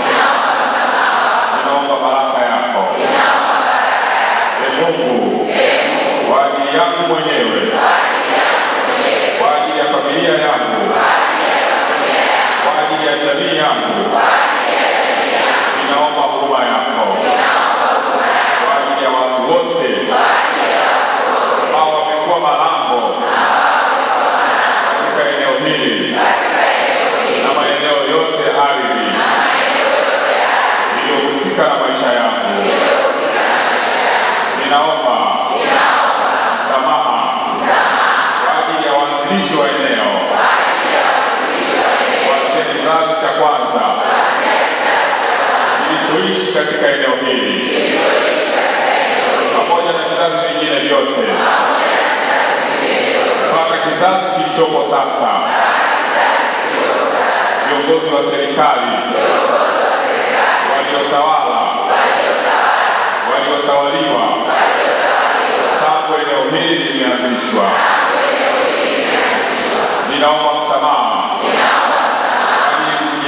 ninaomba baraka yako. Mungu, kwa ajili yangu mwenyewe, kwa ajili ya familia yangu, kwa ajili ya jamii yangu, ninaomba huruma yako. Kwa ajili ya watu wote ambao wamekuwa malango katika eneo hili na maeneo yote ya ardhi iliyohusika na maisha yangu, ninaomba msamaha kwa ajili ya waanzilishi wa eneo, kuanzia kizazi cha kwanza kilichoishi katika eneo hili pamoja na vizazi vingine vyote mpaka kizazi kilichopo sasa. Viongozi wa serikali, waliotawala, waliotawaliwa tangu eneo hili limeanzishwa, ninaomba msamaha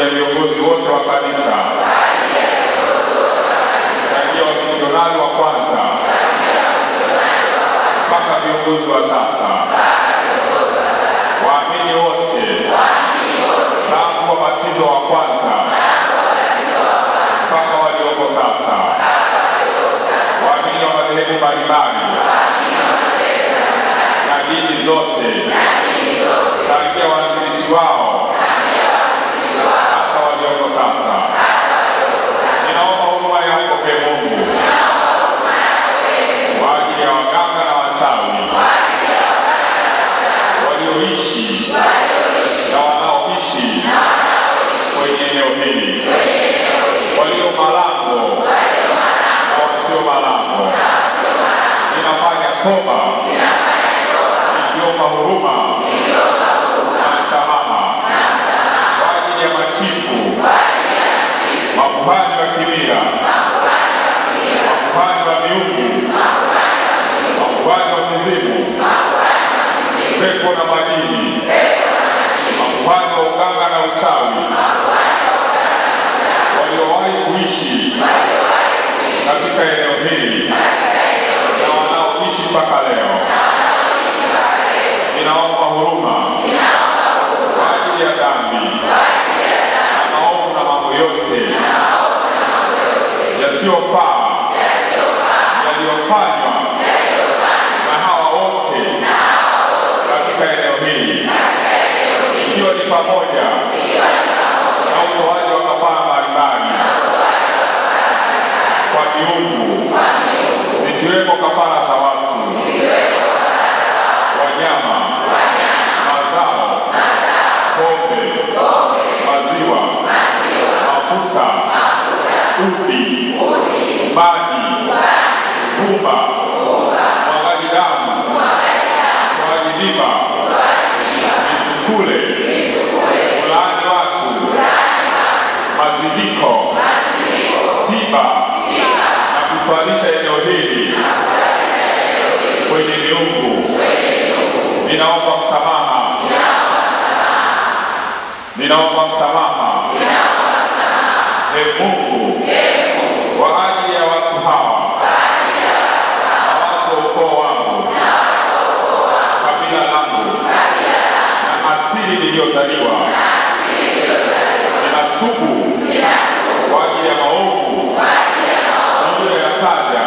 ya viongozi wote wa kanisa, tangia wamisionari wa kwanza mpaka viongozi wa sasa, waamini wote tangu wabatizo wa kwanza mpaka walioko sasa, waamini wa madhehebu mbalimbali na dini zote, tangia waanzilishi wao hata walioko sasa. Ninaomba huruma yako kwa Mungu, kwa ajili ya waganga na wachawi walioishi na wanaoishi kwenye eneo hili, walio malango na wasio malango. Ninafanya toba nikiomba huruma na msamaha kwa ajili ya machifu, makuhani wa kimila, makuhani wa miungu, makuhani wa mizimu, pepo na majini, makuhani wa uganga na uchawi, waliowahi kuishi katika eneo hili na wanaoishi mpaka leo. Ninaomba huruma kwa ajili ya dhambi na maovu na mambo yote yasiyofaa yaliyofanywa na hawa wote katika eneo hili, ikiwa ni pamoja na utoaji wa kafara mbalimbali kwa miungu, zikiwemo kafara za watu, wanyama, mazao, pombe, maziwa, mafuta, udi, maji, vumba, mwagaji damu, mwagaji lima, misukule, ulaani watu, mazindiko, tiba na kutwalisha eneo hili kwenye miungu. Ninaomba msamaha, ninaomba msamaha. Mungu, kwa ajili ya watu hawa na watu wa ukoo wangu, kabila langu na asili niliyozaliwa, ninatubu kwa ajili ya maovu niliyoyataja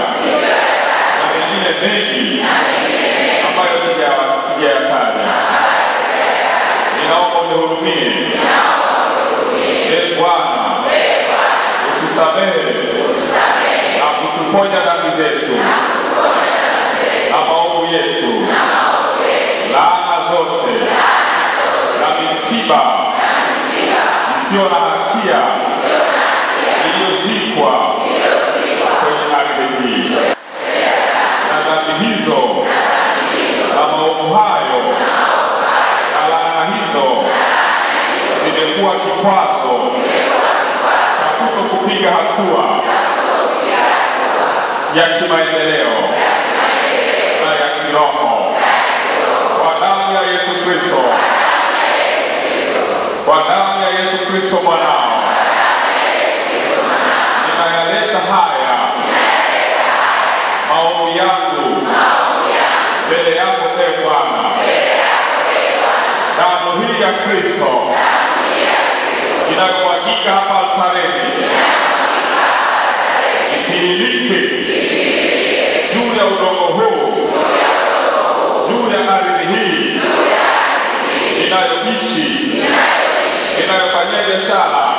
na mengine mengi ambayo sijayataja. Ninaomba unihurumie. Ee Bwana, utusamehe na kutuponya dhambi zetu na maovu yetu, laana zote na misiba isiyo na hatia iliyozikwa kwenye ardhi hii. ya kimaendeleo na ya kiroho kwa damu ya Yesu Kristo, kwa damu ya Yesu Kristo mwanao. Ninayaleta haya maombi yangu mbele yako ee Bwana. Damu hii ya Kristo inayomwagika hapa altareni itiririke juu ya udongo huu, juu ya ardhi hii inayoishi, inayofanyia biashara,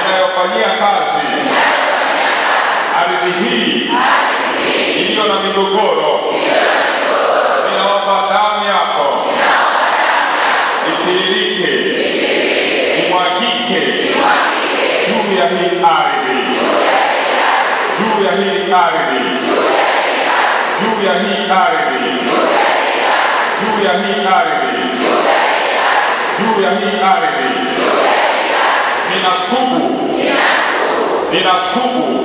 inayofanyia kazi. Ardhi hii iliyo na migogoro, ninaomba damu yako itiririke, imwagike juu ya hii ardhi, juu ya hii ardhi, juu ya hii ardhi, juu ya hii ardhi, juu ya hii ardhi. Ninatubu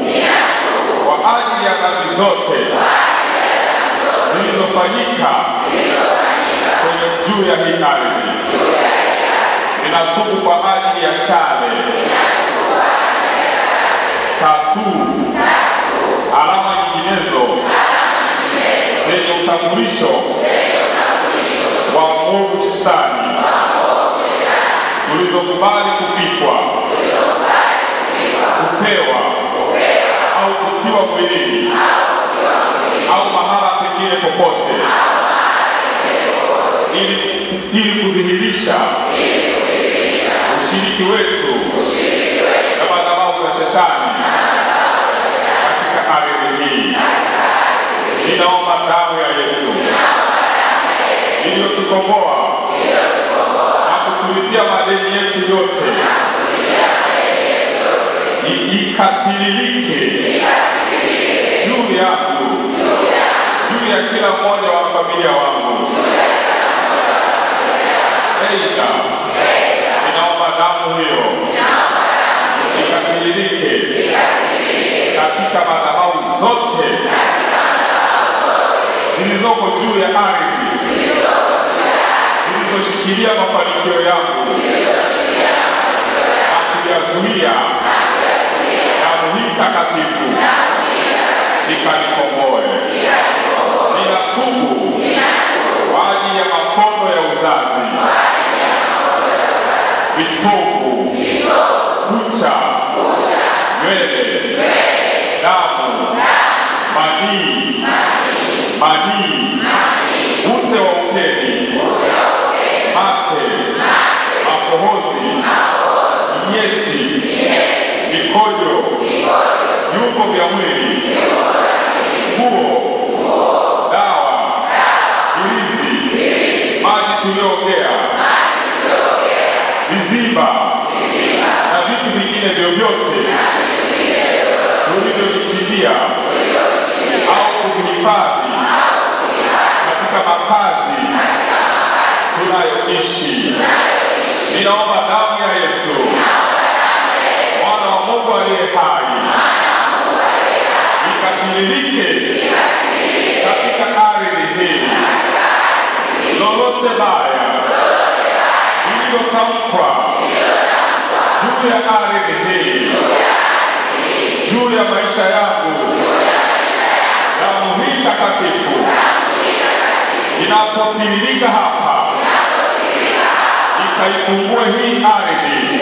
kwa ajili ya dhambi zote zilizofanyika kwenye juu ya hii ardhi. Ninatubu kwa ajili ya chale, tatuu, alama nyinginezo zenye utambulisho wa mwovu Shetani tulizokubali kupikwa, kupewa au kutiwa mwilini au mahala pengine popote ili kudhihirisha ushiriki wetu na madhabahu ya Shetani katika ardhi hii. Ninaomba damu ya Yesu iliyotukomboa na kutulipia madeni yetu yote ikatiririke juu yangu, juu ya kila mmoja wa familia wangu. Aidha, ninaomba damu hiyo ikatiririke katika madhabahu zote zilizoko juu ya ardhi, zilizoshikilia mafanikio yangu na kuyazuia. Damu hii takatifu ikanikomboe. Ninatubu kwa ajili ya makondo ya uzazi, vitovu, kucha, nywele, damu, manii, ute wa ukeni, mate, makohozi, nyesi, mikojo, viungo vya mwili, nguo, dawa, ilizi, maji tuliyoogea, viziba na vitu vingine vyovyote tulivyovichimbia au kuvihifadhi katika makazi tunayoishi. Ninaomba damu ya Yesu Mwana wa Mungu aliye hai ikatiririke katika ardhi hii. Lolote baya lililotamkwa juu ya ardhi hii, juu ya maisha yangu, damu hii takatifu inapotiririka hapa ikaifungue hii ardhi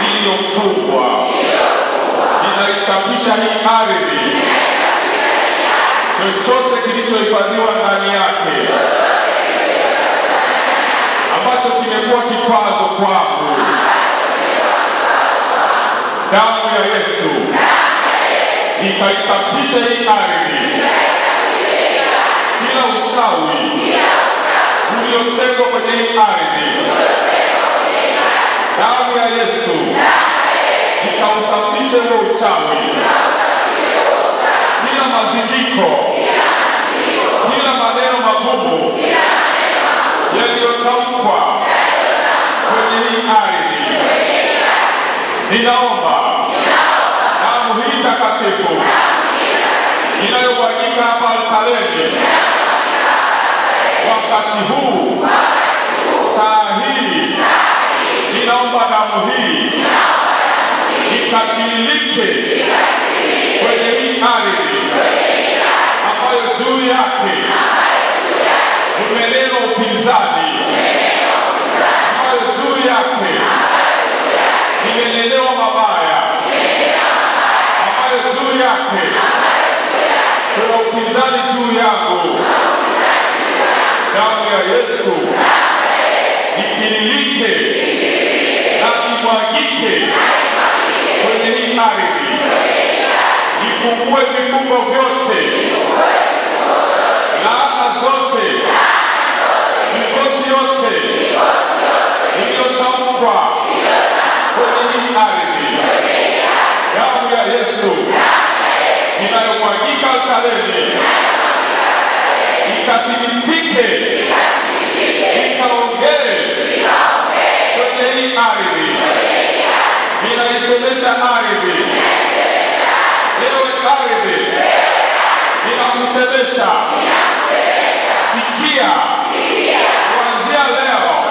iliyofungwa. Ninaitapisha hii ardhi, chochote kilichohifadhiwa ndani yake ambacho kimekuwa kikwazo kwangu. Damu ya Yesu ikaitapisha hii ardhi. Kila uchawi uliotegwa kwenye hii ardhi, damu ya Yesu ikausafishe huo uchawi. Kila mazindiko, kila maneno magumu yaliyotamkwa kwenye hii ardhi, ninaomba damu hii takatifu takatifu inayomwagika hapa altareni wakati huu, saa hii, ninaomba damu hii ikatilike kwenye hii ardhi ambayo juu yake umenena upinzani, ambayo juu yake imenelewa mabaya, ambayo juu yake kuna upinzani juu yangu. Damu ya Yesu itiririke na imwagike kwenye hii ardhi, ifungue vifungo vyote, laana zote, mikosi yote iliyotamkwa kwenye hii ardhi. Damu ya Yesu inayomwagika altareni ikathibitike, ikaongee kwenye hii ardhi. Ninaisemesha ardhi, ewe ardhi, ninakusemesha, sikia, kuanzia leo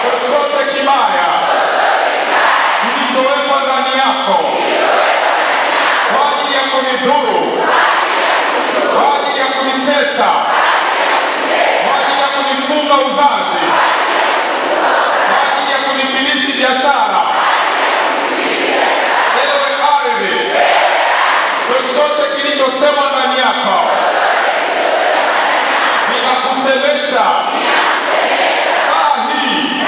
chochote kibaya kilichowekwa ndani yako kwa ajili ya kunidhuru, kwa ajili ya kunitesa, kwa ajili ya kunifunga uzazi, kwa ajili ya kunifilisi biashara, ewe ardhi, chochote kilichosemwa ndani yako ninakusemesha saa hii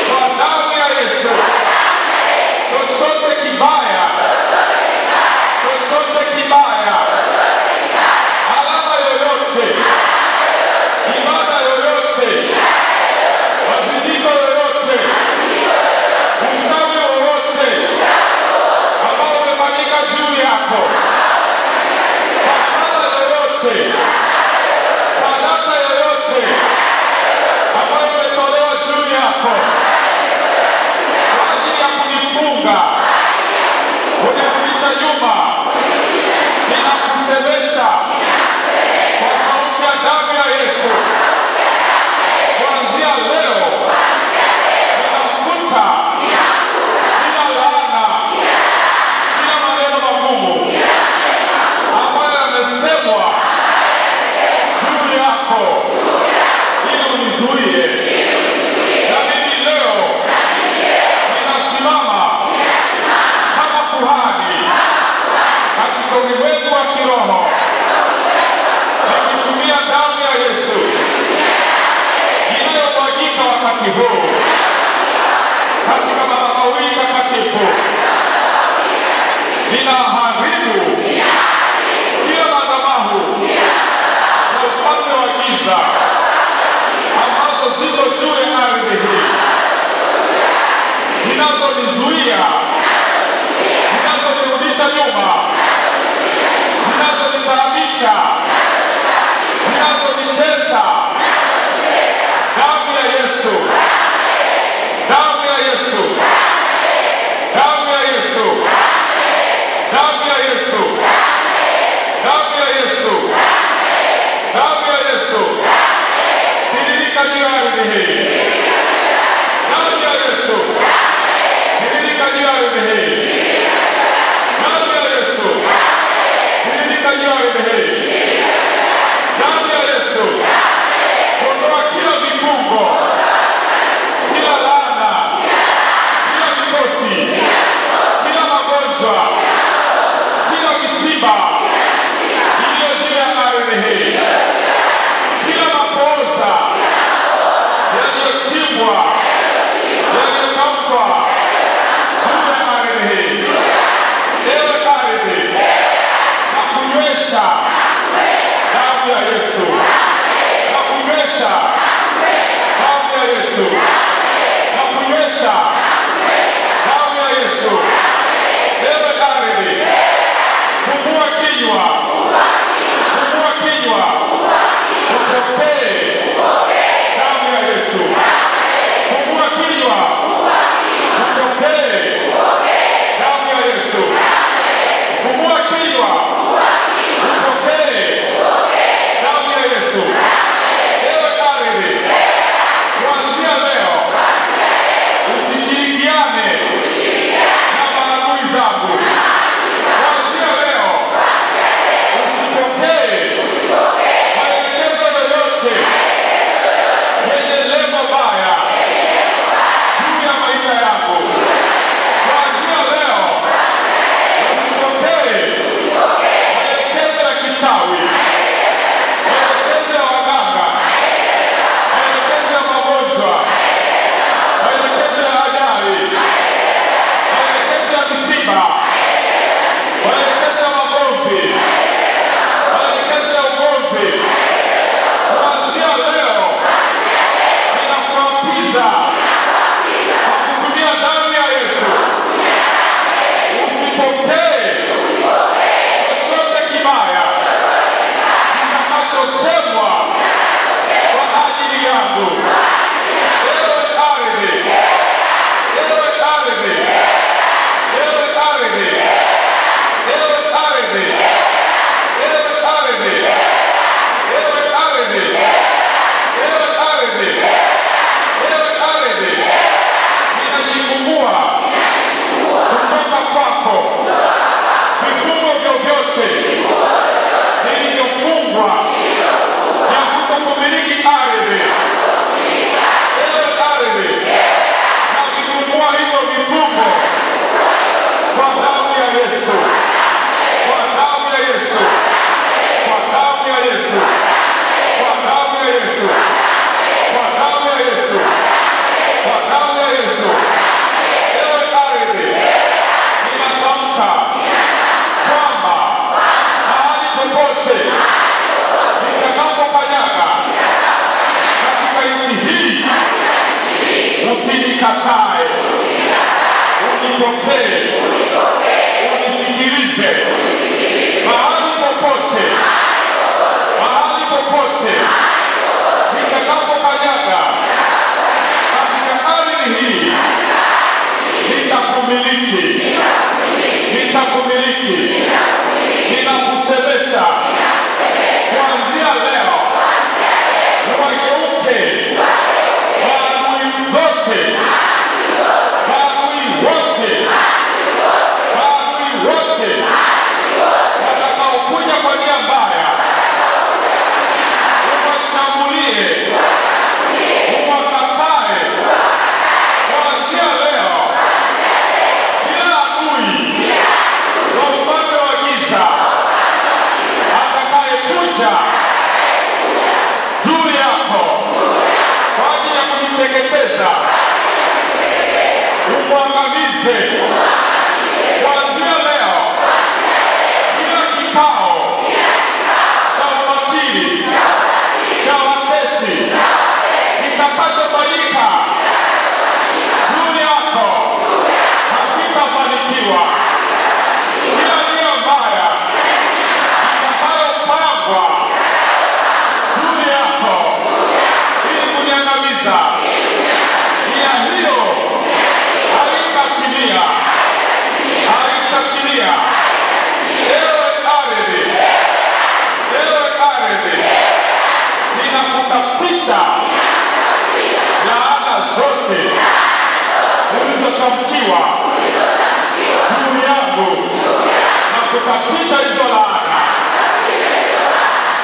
kwa damu ya Yesu. Chochote kibaya, chochote kibaya, alama yoyote, ibada yoyote, mazindiko yoyote, uchawi wowote ambao umefanyika juu yako, sadaka yoyote, sadaka yoyote ambayo imetolewa juu yako kwa ajili ya kunifunga, kunirudisha nyuma, ninakusemesha kwa sauti ya damu ya Yesu. Kuanzia leo ninafuta kila laana, kila maneno magumu ambayo yamesemwa juu yako ili unizuie. Na mimi leo ninasimama kama kuhani katika ulimwengu wa kiroho uchawi, maelekezo ya waganga, maelekezo ya magonjwa, maelekezo ya ajali, maelekezo ya misiba, maelekezo ya magomvi, maelekezo ya ugomvi, kuanzia leo ninakuapiza kwa kutumia damu ya Yesu, usipokee chochote kibaya kitakachosemwa kwa ajili yangu. Ewe ardhi, ewe ardhi, ewe ardhi, ewe ardhi, ewe ardhi, ewe ardhi, ewe ardhi, ewe ardhi, ninajifungua kutoka kwako vifungo vyovyote vilivyofungwa vya kutokumiliki ardhi. Ewe ardhi, navifungua hivyo vifungo kwa damu ya Yesu, kwa damu ya Yesu, kwa damu ya Yesu, kwa damu ya Yesu, kwa damu ya Yesu, kwa damu ya Yesu. Ewe ardhi, ninatamka kwamba mahali popote nitakapokanyaga katika nchi hii, usinikatae, unipokee, unisikilize. Mahali popote nitakapokanyaga katika ardhi hii, nitakumiliki, nitakumiliki, ninakusemesha kuanzia leo, wageuke maadui zote, maadui wote, maadui wote watakaokuja kwa nia mbaya, uwashambulie, uwakatae. Kuanzia leo, kila adui wa upande wa giza atakayekuja juu yako kwa ajili ya kujiteketeza, umwangamize. Kuanzia leo, kila kikao cha ubatili, cha watesi kitakachofanyika juu yako hakitafanikiwa. Kila nia mbaya itakayopangwa juu yako ili kuniangamiza, nia hiyo haitatimia, haitatimia. Ewe ardhi, ewe ardhi, ninakutapisha laana zote ulizotamkiwa juu yangu, na kutapisha hizo laana,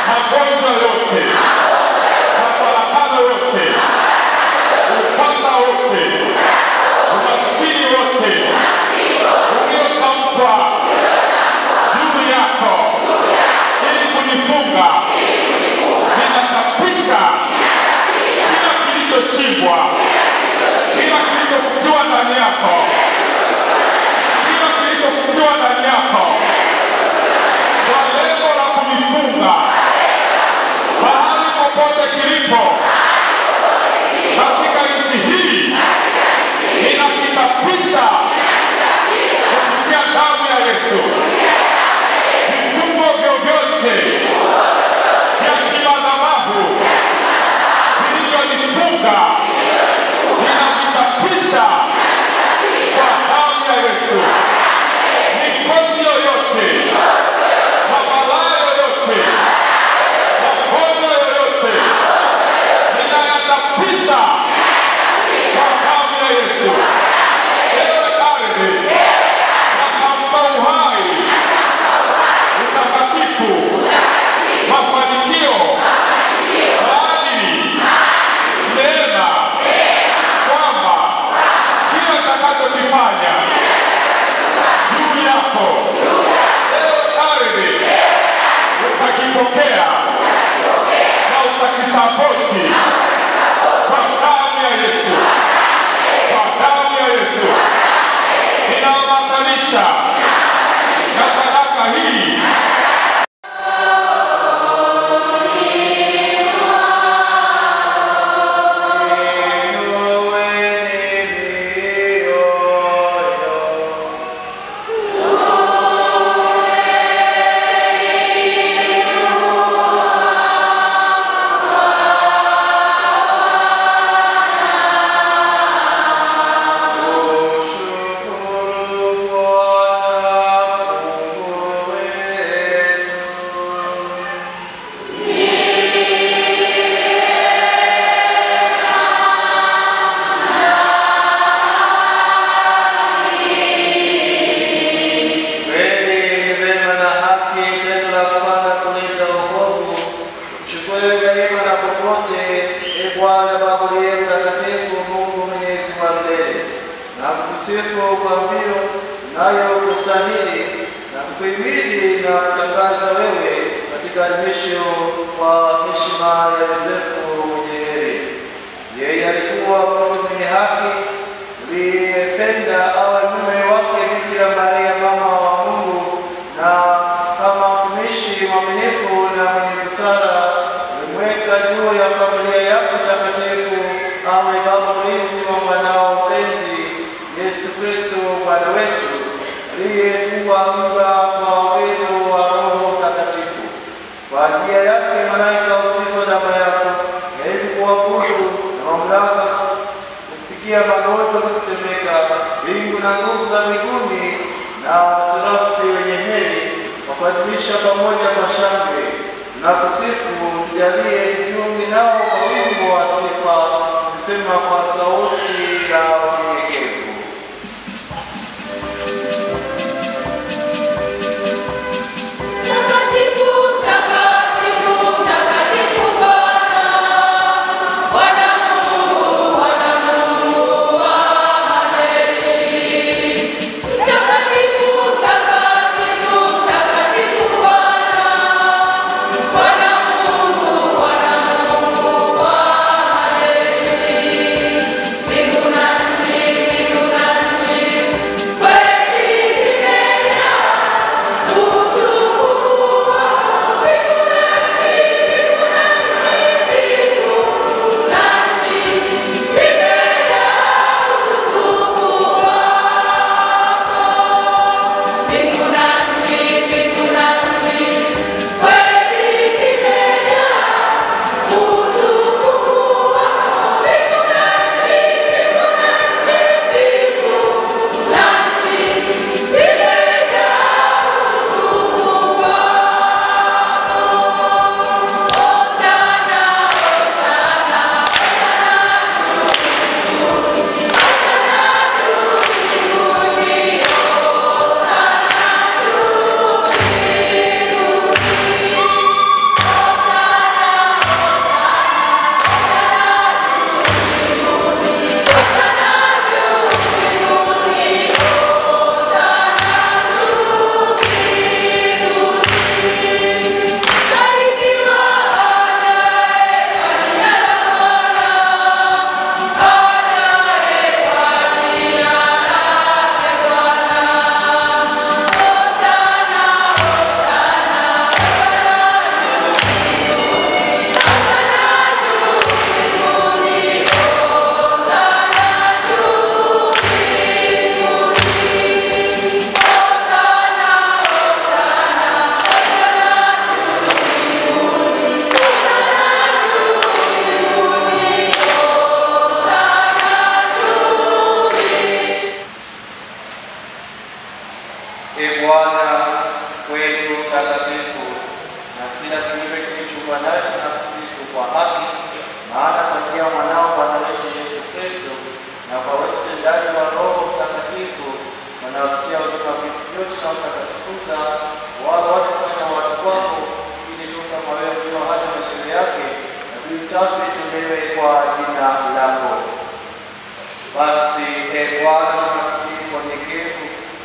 magonjwa yote, mafarakano yote, utasa wote, umaskini wote uliotamkwa juu yako ili kunifunga, ninatapisha kila kilichochimbwa, kila kilichofutiwa ndani yako, kila kilichofutiwa ndani yako kwa lengo la kunifunga mahali utakipokea na utakisapoti kwa damu ya Yesu. Kwa damu ya Yesu ninaambatanisha na sadaka hii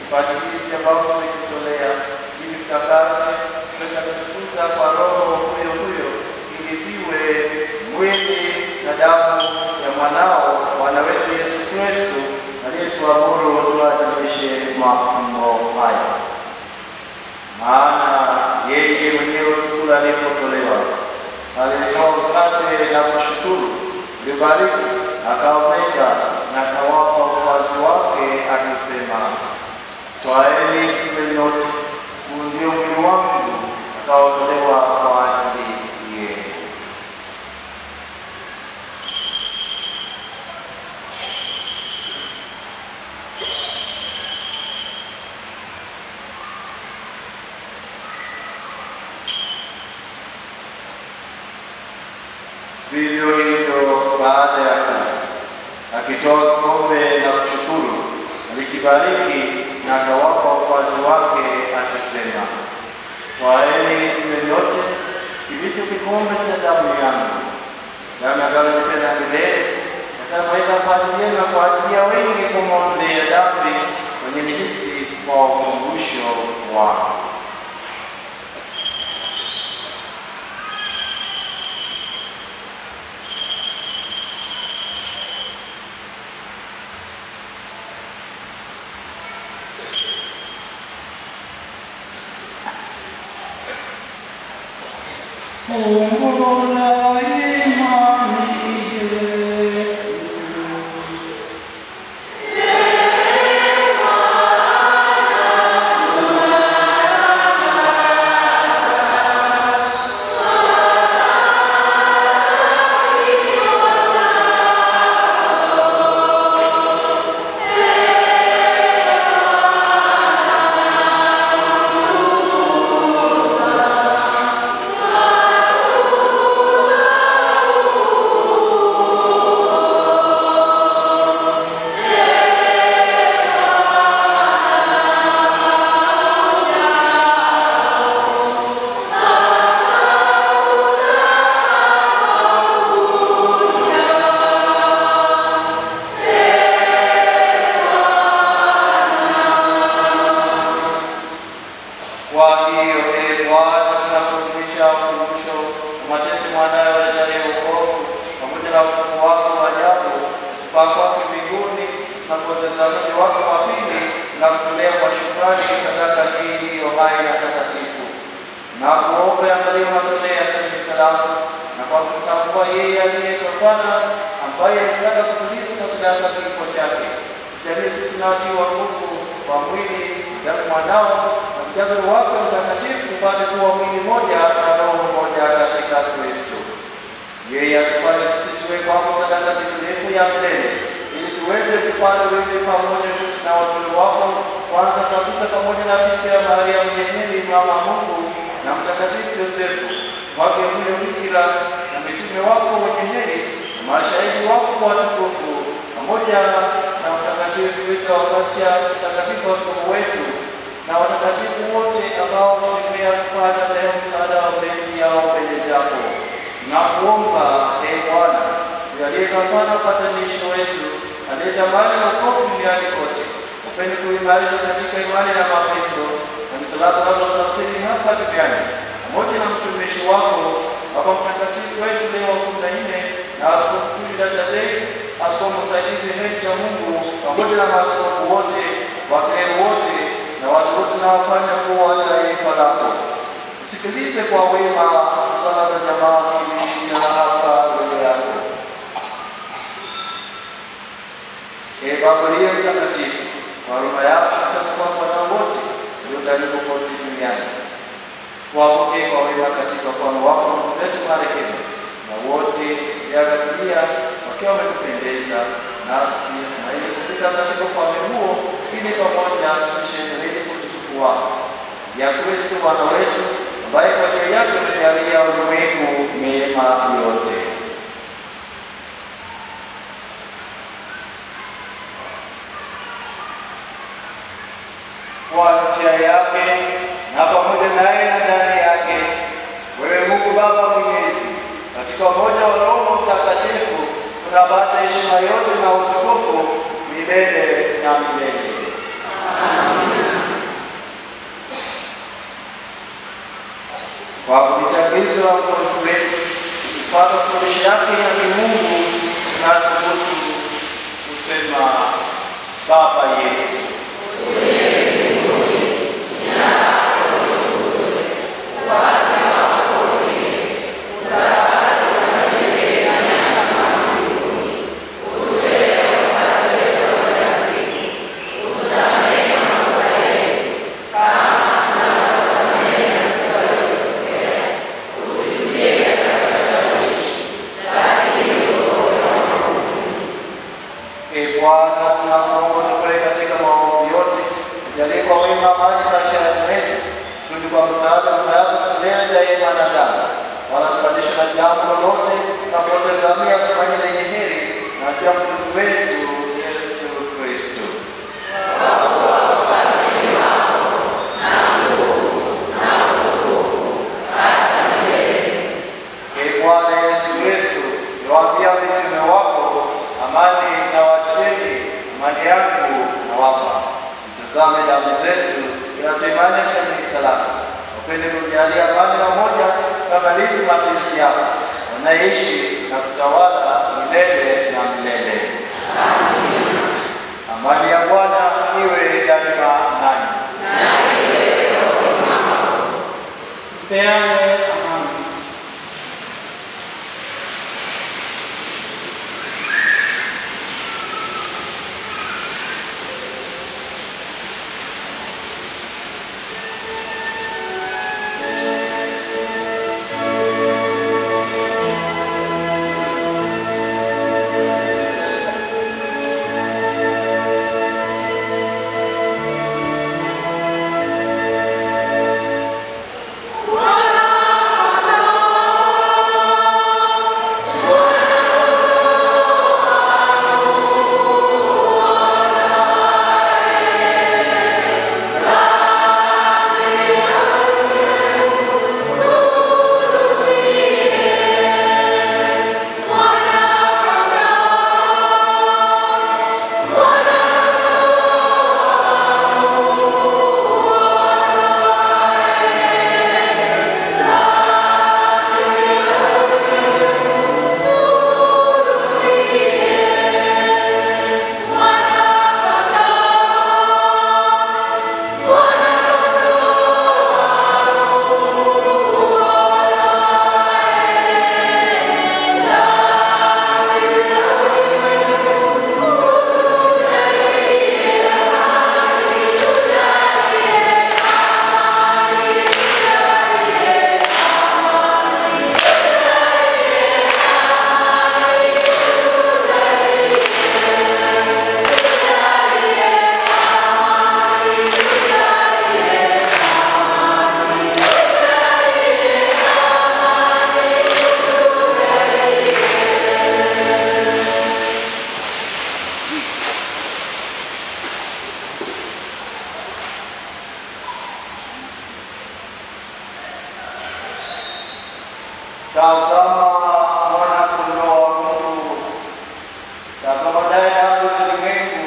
vipaji hivi ambavyo tumekitolea ili tutakaze kwenda kujifunza kwa alitoa mkate na kushukuru, alibariki, akaumega na akawapa wafuasi wake akisema, twaeni mle nyote, huu ndio mwili wangu utakaotolewa kwa ajili yenu. Vivyo hivyo baada ya kula, akitoa kikombe na kushukuru, alikibariki na akawapa wafuasi wake akisema, twaeni mle nyote, hiki kikombe cha damu yangu, damu agano jipya na milele, itakayomwagika kwa ajili yenu na kwa ajili ya wengi kwa maondoleo ya dhambi, kwenye miliki kwa ukumbusho wangu. Fungu la imani Sikilize kwa wema sala za jamaa hili na hapa mbele yako. Baba aliye mtakatifu, kwa huruma yako sasa kwa wana wote waliotaliwa kote duniani, wapokee kwa wema katika ufalme wako ndugu zetu marehemu na wote waliotangulia wakiwa wamekupendeza, nasi na ili kufika katika ufalme huo, ili pamoja tusherehekee utukufu wako ya Kristo Bwana wetu, ambaye kwa njia yake umejalia ulimwengu mema yote. Kwa njia yake na pamoja naye na ndani yake, wewe Mungu Baba Mwenyezi, katika umoja wa Roho Mtakatifu, tunapata heshima yote na utukufu milele na milele. Kwa kuchagizo la Mwokozi wetu, tukipata fundisho yake ya kimungu, tunathubutu kusema Baba yetu Ufalme wako uje, wanadamu, wala tupandishwe na jambo lolote, tunapotazamia tumaini lenye heri na juu ya Mwokozi wetu Yesu Kristo. Bwana Yesu Kristo, niwaambia mitume wako, amani nawaacheni, amani yangu nawapa. Sitazame damu zetu, ila tuimani kanisa lako. Upende kujalia amani na umoja kama lilivyo mapenzi yako, wanaishi na kutawala milele na milele. Amina. Amani ya Bwana iwe daima nanyi. Peane amani. Tazama mwana kondoo wa Mungu, tazama damu ya ulimwengu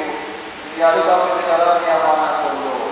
iliyoruka kwenye karamu ya mwana kondoo.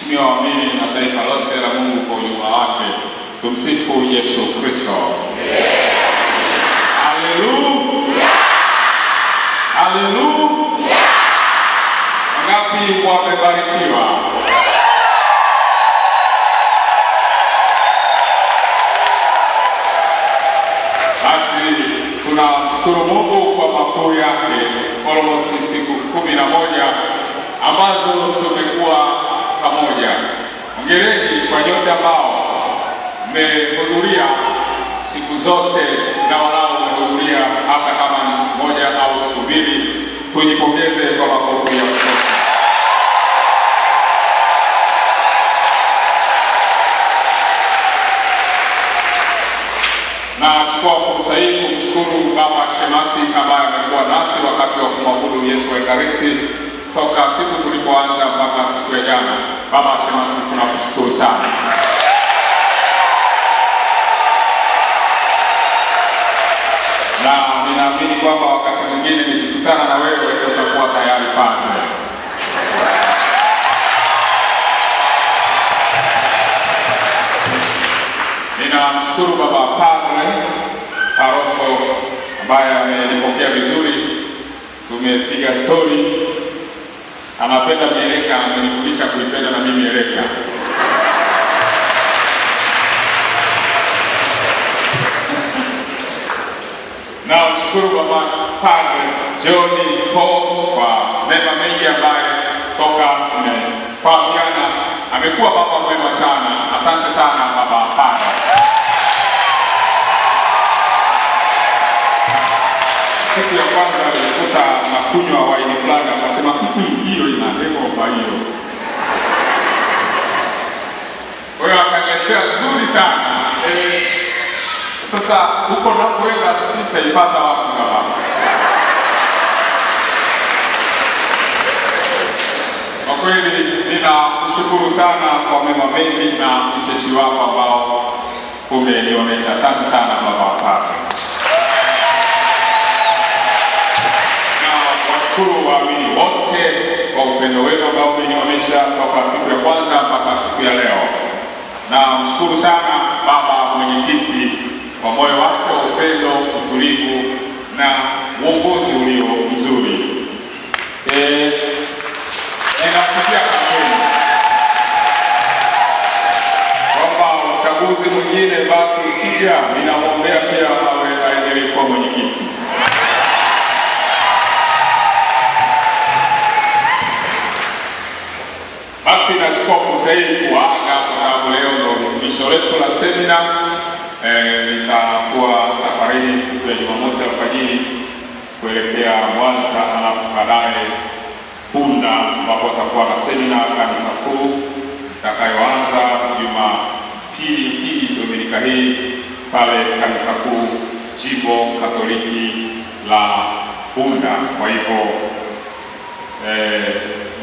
Mheshimiwa waamini na taifa lote la Mungu kwa ujumla wake, tumsifu Yesu Kristo. Haleluya! Haleluya! Wangapi wamebarikiwa? Basi tunamshukuru Mungu kwa makuu yake, almost siku 11 ambazo tumekuwa pamoja. Hongereni kwa nyote ambao mmehudhuria siku zote na walau mmehudhuria hata kama ni siku moja au siku mbili. Tujipongeze kwa makofi ya kutosha. Na chukua fursa hii kumshukuru Baba Shemasi ambaye amekuwa nasi wakati wa kumwabudu Yesu wa Ekaristi toka siku tulipoanza mpaka siku ya jana. Baba Shemasi, tunakushukuru sana. Na ninaamini kwamba wakati mwingine nikikutana na wewe utakuwa tayari padre. Ninamshukuru Baba Padre Paroko ambaye amenipokea vizuri. Tumepiga story. Anapenda mieleka, amenifundisha kuipenda na mimi mieleka. Na mshukuru Baba Padre John Paul kwa mema mengi ambaye toka tumefahamiana amekuwa baba mwema sana. Asante sana Baba Padre. Siku ya kwanza alikuta nakunywa waini fulani, akasema hiyo ina hewa kwa hiyo. Kwa hiyo akaniletea nzuri sana. Sasa huko napoenda sitaipata wapi baba? Kwa kweli ninakushukuru sana kwa mema mengi na ucheshi wako ambao umenionyesha. Asante sana Baba Padre. Washukuru waamini wote kwa upendo wenu ambao umenionyesha toka siku ya kwanza mpaka siku ya leo. Na mshukuru sana Baba Mwenyekiti kwa moyo wake wa upendo, utulivu na uongozi ulio mzuri. Ninafikia kampeni kwamba uchaguzi mwingine basi ukija, ninamwombea pia awe aendelee kuwa mwenyekiti. Basi nachukua fursa hii kuaga kwa sababu leo ndio hitimisho letu la semina. Nitakuwa safarini siku ya Jumamosi alfajiri kuelekea Mwanza, alafu baadaye Punda ambapo atakuwa na semina kanisa kuu itakayoanza Jumapili hii Dominika hii pale kanisa kuu Jimbo Katoliki la Punda. Kwa hivyo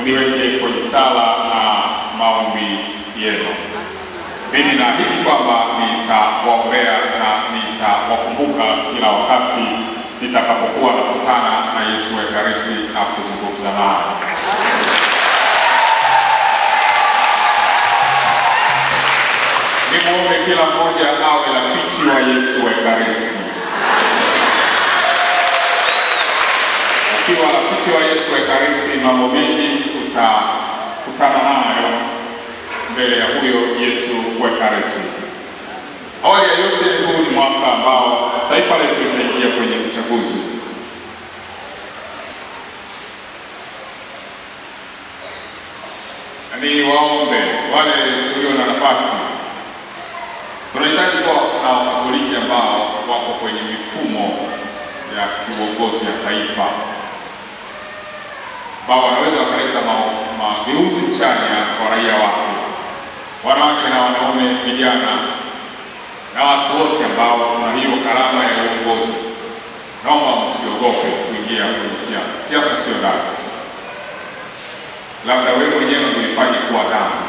mniweke kwenye sala na maombi yenu. Mimi naahidi kwamba nitawaombea na nitawakumbuka kila wakati nitakapokuwa nakutana na Yesu wa Ekaristi na kuzungumza naye. Nimuombe kila mmoja awe rafiki wa Yesu wa Ekaristi. Ukiwa rafiki wa Yesu wa Ekaristi, mambo mengi utakutana nayo mbele ya huyo Yesu wa Ekaristi. Awali ya yote, huu ni mwaka ambao taifa letu linaingia kwenye uchaguzi. Ni waombe wale tulio na nafasi. Tunahitaji kuwa na Wakatoliki ambao wako kwenye mifumo ya kiuongozi ya taifa, ambao wanaweza wakaleta mageuzi chanya kwa raia wake, wanawake na wanaume, vijana na watu wote ambao tuna hiyo karama ya uongozi. Naomba msiogope kuingia kwenye siasa. Siasa sio dhambi. Labda wewe mwenyewe unaifanya kuwa dhambi.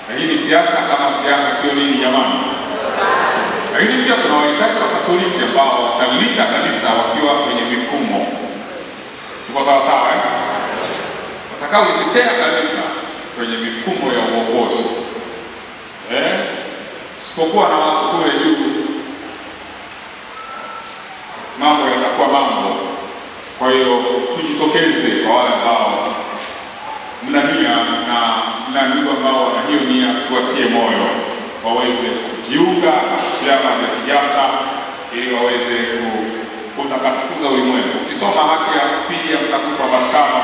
Lakini siasa kama siasa sio nini jamani? Lakini pia tunawahitaji Wakatoliki ambao watalinda kanisa wakiwa kwenye mifumo. Tuko sawa sawa eh? Watakaoitetea kanisa kwenye mifumo ya uongozi. Sipokuwa na watu kule juu, mambo yatakuwa mambo. Kwa hiyo tujitokeze kwa wale ambao mna nia na ndugu ambao wana hiyo nia, tuwatie moyo waweze kujiunga na vyama vya siasa ili waweze kutakatifuza ulimwengu. Ukisoma hati ya pili ya Mtakatifu wa Vatikano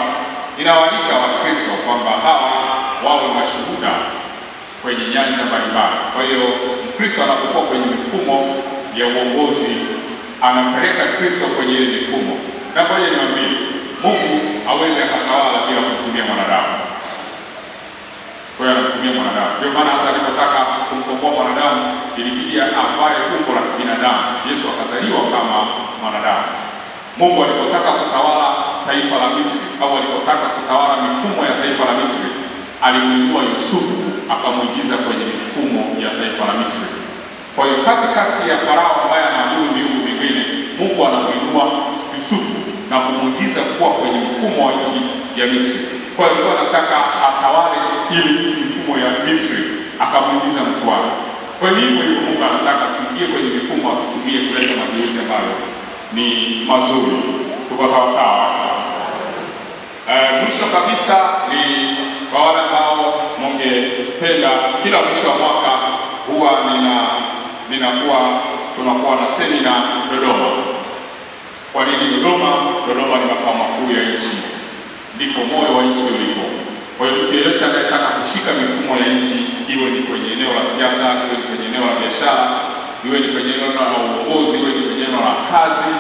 inawaalika Wakristo kwamba hawa wawe mashuhuda kwenye nyanja mbalimbali. Kwa hiyo Mkristo anapokuwa kwenye mifumo ya uongozi anampeleka Kristo kwenye ile mifumo. Na ngoja niwaambie, Mungu hawezi akatawala bila kutumia mwanadamu. Kwa hiyo anatumia mwanadamu. Ndio maana hata alipotaka kumkomboa mwanadamu ilibidi avae umbo la kibinadamu. Yesu akazaliwa kama mwanadamu. Mungu alipotaka kutawala taifa la Misri au alipotaka kutawala mifumo ya taifa la Misri, alimuinua Yusufu akamuingiza kwenye mifumo ya taifa la Misri. Kwa hiyo katikati ya Farao ambaye anaabudu miungu mingine, Mungu anamuinua Yusufu na kumuingiza kuwa kwenye mfumo wa nchi ya Misri. Kwa hiyo alikuwa anataka atawale ili mifumo ya Misri, akamuingiza mtu wake. Kwa hiyo hivyo Mungu anataka tuingie kwenye mifumo, atutumie kuleta mageuzi ambayo ni mazuri. Tuko sawa sawa? Mwisho kabisa ni kwa wale ambao mungependa, kila mwisho wa mwaka huwa tunakuwa na semina Dodoma. Kwa nini Dodoma? Dodoma ni makao makuu ya nchi, ndipo moyo wa nchi ulipo. Kwa hiyo mtu yeyote anayetaka kushika mifumo ya nchi, iwe ni kwenye eneo la siasa, iwe ni kwenye eneo la biashara, iwe ni kwenye eneo la uongozi, iwe ni kwenye eneo la kazi,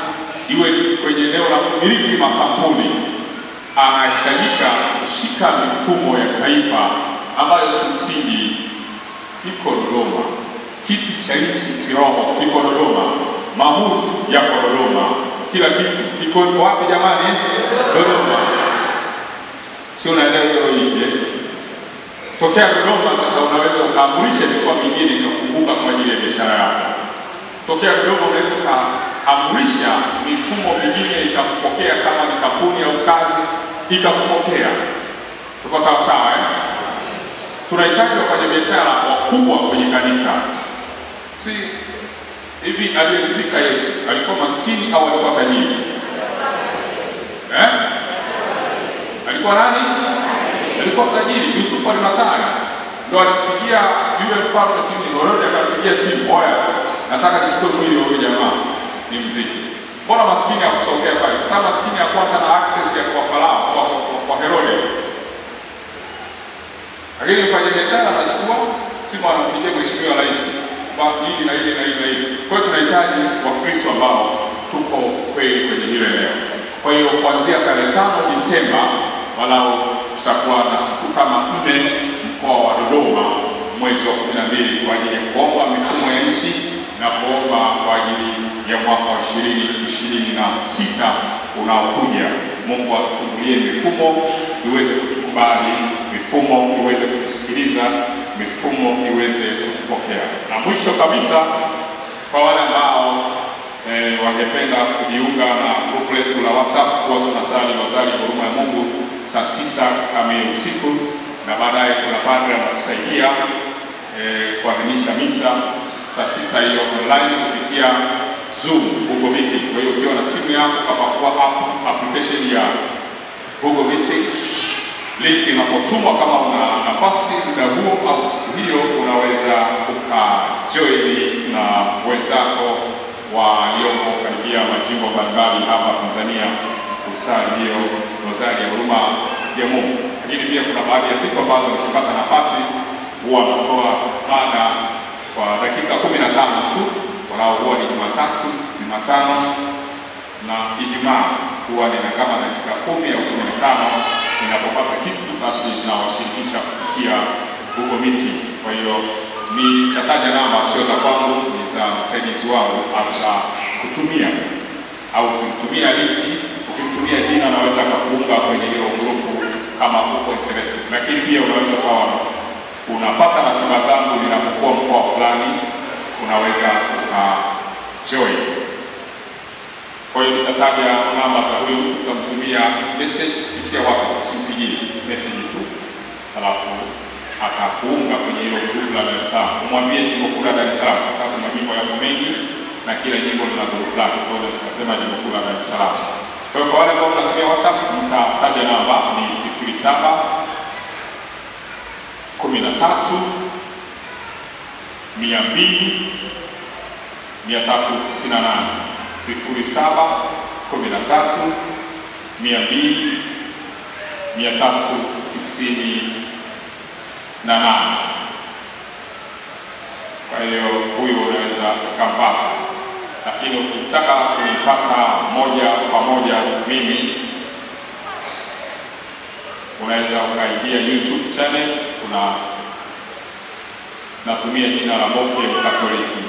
iwe ni kwenye eneo la kumiliki makampuni, anahitajika kushika mifumo ya taifa ambayo kimsingi iko Dodoma. Kiti cha nchi kiroho kiko Dodoma, maamuzi yako Dodoma, kila kitu kiko wapi jamani? Dodoma. Sio unaelewa hiyo hivi? Tokea Dodoma sasa unaweza ukaamrisha mikoa mingine ikafunguka kwa ajili ya biashara yako. Tokea Dodoma unaweza ukaamrisha mifumo mingine ikakupokea, kama ni kampuni au kazi ikakupokea. Tuko sawa sawa Tunahitaji wafanyabiashara wakubwa kwenye kanisa. Si hivi aliyemzika Yesu alikuwa maskini au alikuwa tajiri? Alikuwa nani? Alikuwa tajiri. Yusufu alimatari. Ndio alipigia yule mfalme simu, Herode akapigia simu, "Oya, nataka nichukue mwili wa jamaa ni mziki." Mbona maskini hakusogea pale? Kwa sababu maskini hakuwa na access ya kwa Farao, kwa Herode. Lakini mfanyabiashara anachukua simu, anampigia mheshimiwa rais, "Ba hili na hili na hili na hili." Kwa hiyo tunahitaji Wakristo ambao tuko kweli kwenye hilo eneo. Kwa hiyo kuanzia tarehe 5 Disemba walau tutakuwa na siku kama 4 mkoa wa Dodoma mwezi wa 12 kwa ajili ya kuomba mifumo ya nchi na kuomba kwa ajili ya mwaka wa 2026 unaokuja. Mungu atufungulie mifumo iweze kutukubali, mifumo iweze kutusikiliza, mifumo iweze kutupokea. Na mwisho kabisa, kwa wale ambao wangependa kujiunga na grupu letu la WhatsApp, kwa tunasali rozari ya huruma ya Mungu saa 9 kamili usiku, na baadaye kuna padre anatusaidia kuadhimisha misa saa 9 hiyo online kupitia Zoom, Google Meeting. Kwa hiyo ukiwa na simu yako kapakua application ya Google Meeting, link inapotumwa, kama una nafasi muda huo au siku hiyo, unaweza ukajoin na wenzako walioko karibia majimbo mbalimbali hapa Tanzania kusali hiyo rozari ya huruma ya Mungu. Lakini pia kuna baadhi ya siku ambazo nikipata nafasi huwa natoa mada kwa dakika 15 tu, wanaokuwa ni Jumatatu, Jumatano na Ijumaa, huwa nina kama dakika 10 au 15. Ninapopata kitu basi nawashirikisha kupitia Google Meeting. Kwa hiyo nitataja namba sio za kwangu, ni za msaidizi wangu, atakutumia au kumtumia linki. Ukimtumia jina naweza kukuunga kwenye hilo grupu kama uko interested. Lakini pia unaweza kuwa unapata ratiba zangu ninapokuwa mkoa fulani, unaweza join. Kwa hiyo nitataja namba za huyo mtu, tutamtumia message kupitia WhatsApp, simpigie message tu, alafu atakuunga la Dar es Salaam. Umwambie jimbo kuu la Dar es Salaam, kwa sababu majimbo yako mengi na kila jimbo lina group lake. Kwa hiyo tunasema jimbo kuu la Dar es Salaam. Kwa hiyo kwa wale ambao mnatumia WhatsApp, mtataja namba ni 07 13 200 398 07 13 200 398. Kwa hiyo huyo unaweza kumpata, lakini ukitaka kunipata moja kwa moja mimi, unaweza ukaingia YouTube channel. Natumia jina la Boke Mkatoliki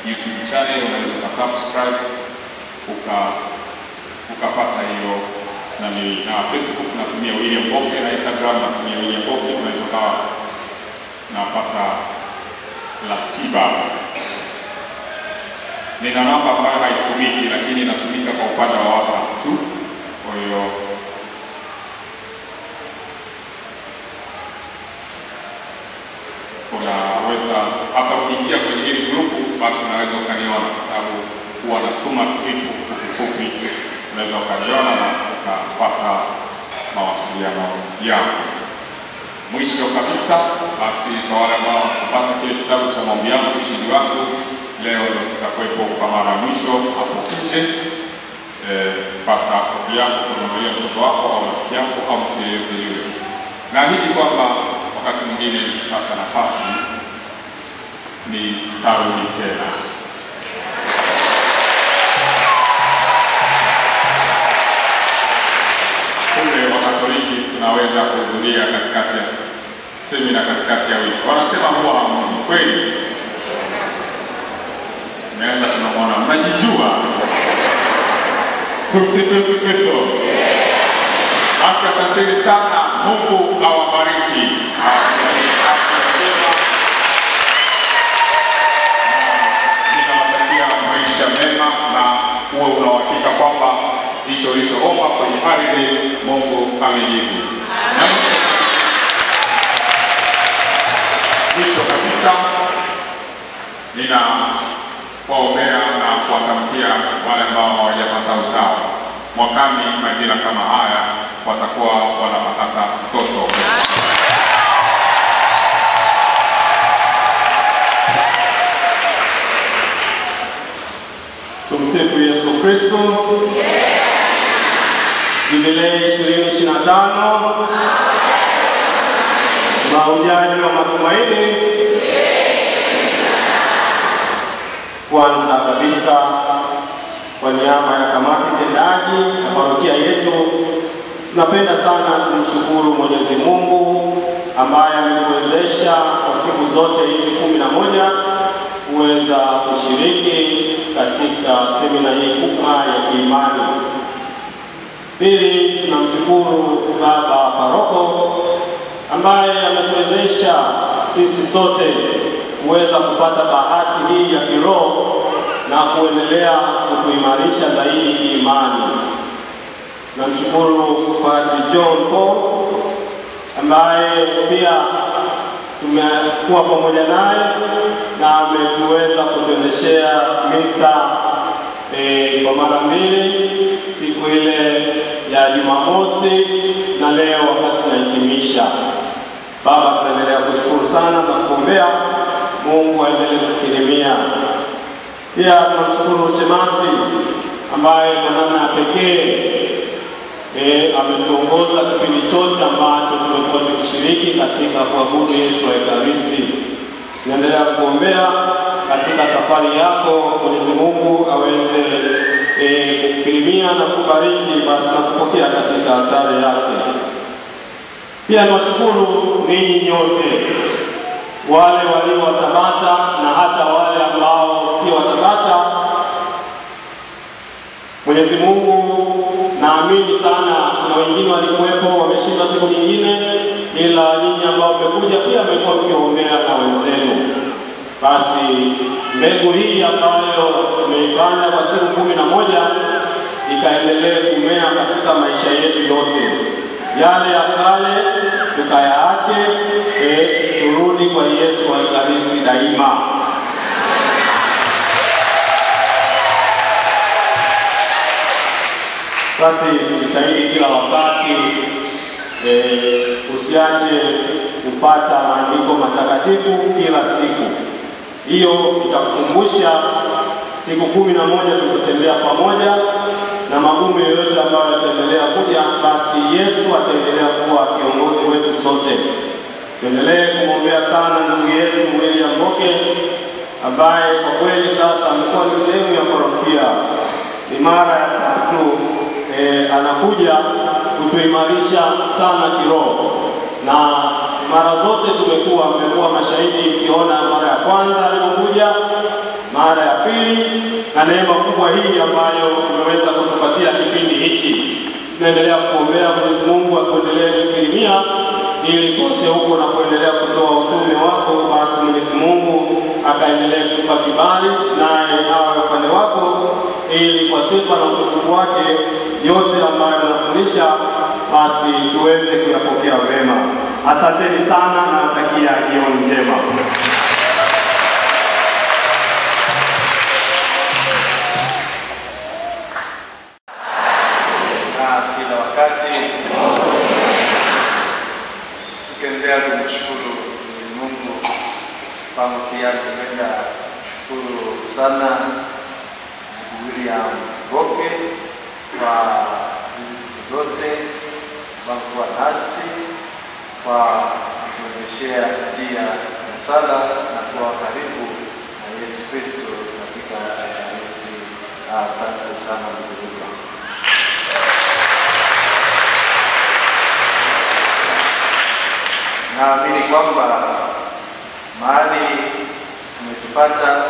YouTube channel, unaweza ukasubscribe ukapata hiyo. Na Facebook natumia William Boke, na Instagram natumia William Boke. Unaweza kawa napata ratiba. Nina namba ambayo haitumiki, lakini inatumika kwa upande wa WhatsApp tu. Kwa hiyo unaweza hata ukiingia kwenye hili grupu, basi unaweza ukaniona, kwa sababu huwa natuma clip fupi. Unaweza ukaniona na ukapata mawasiliano yangu. Mwisho kabisa, basi kwa wale ambao kupata kile kitabu cha maombi yangu ushindi wangu, leo ndio kitakuwepo kwa mara ya mwisho hapo nje. Pata kopi yako, kumwambia mtoto wako au rafiki yako au mtu yeyote yule. Naahidi kwamba wakati mwingine nikipata nafasi nitarudi tena. Kule Wakatoliki tunaweza kuhudhuria katikati ya semina, katikati ya wiki. Wanasema huwa hamuni kweli. Mmeanza tunamwona mnajijua. Tumsifu Yesu Kristo. Basi asanteni sana. Mungu awabariki. Ninawatakia maisha mema na uwe unahakika kwamba hicho ulichoomba kwenye ardhi Mungu amejibu. Mwisho kabisa, ninawaombea na kuwatamkia wale ambao hawajapata usawa. Mwakani majira kama haya watakuwa wanapata mtoto. Tumsifu Yesu Kristo. Jubilei 2025, mahujaji wa matumaini. Kwanza kabisa, kwa niaba ya kamati tendaji na parokia yetu, tunapenda sana kumshukuru Mwenyezi Mungu ambaye ametuwezesha kwa siku zote hizi 11 kuweza kushiriki katika semina hii kubwa ya kiimani. Pili, tunamshukuru baba paroko ambaye ametuwezesha sisi sote kuweza kupata bahati hii ya kiroho na kuendelea kutuimarisha zaidi kiimani. Tunamshukuru Padre John Paul ambaye pia tumekuwa pamoja naye na ametuweza kutuendeshea misa kwa mara mbili, siku ile ya Jumamosi na leo wakati tunahitimisha. Baba, tunaendelea kushukuru sana na kuombea Mungu aendelee kukirimia. Pia tunamshukuru Shemasi ambaye kwa namna ya pekee ametuongoza kipindi chote ambacho tumekuwa tukishiriki katika kuabudu Yesu wa Ekaristi. Tunaendelea kuombea katika safari yako, Mwenyezi Mungu aweze kukirimia na kubariki basi na kupokea katika altare yake. Pia tunashukuru ninyi nyote, wale walio wa Tabata na hata wale ambao si wa Tabata. Mwenyezi Mungu, naamini sana na wengine walikuwepo wameshinda siku nyingine, ila nyinyi ambao mmekuja pia mmekuwa mkiombea na wenzenu. Basi mbegu hii ambayo tumeipanda kwa siku 11 ikaendelee kumea katika maisha yetu yote. Yale ya kale tukayaache, turudi Turudi kwa Yesu wa Ekaristi daima. Basi jitahidi kila wakati usiache kupata maandiko matakatifu kila siku. Hiyo itakukumbusha siku 11 tulizotembea pamoja, na magumu yoyote ambayo yataendelea kuja, basi Yesu ataendelea kuwa kiongozi wetu sote. Tuendelee kumwombea sana ndugu yetu William Mboke, ambaye kwa kweli sasa amekuwa ni sehemu ya parokia. Ni mara ya 3 anakuja kutuimarisha sana kiroho, na mara zote mmekuwa mashahidi, ukiona mara ya kwanza alipokuja, mara ya pili, na neema kubwa hii ambayo umeweza kutupatia kipindi hichi. Tunaendelea kuombea Mwenyezi Mungu akuendelee kukirimia, ili kote huko na kuendelea kutoa utume wako, basi Mwenyezi Mungu akaendelee kukupa kibali, naye awe upande wako, ili kwa sifa na utukufu wake yote ambayo anafundisha basi tuweze kuyapokea vema. Asanteni sana na natakia jioni njema. Kila wakati tukiendelea kumshukuru Mwenyezi Mungu, kama pia tunapenda kushukuru sana William Mboke kwa hizi siku zote kuwa nasi, kwa kuonyeshea njia ya sala na kuwa karibu na Yesu Kristo katika Yesu. Asante sana ndugu. Naamini kwamba mahali tumetupata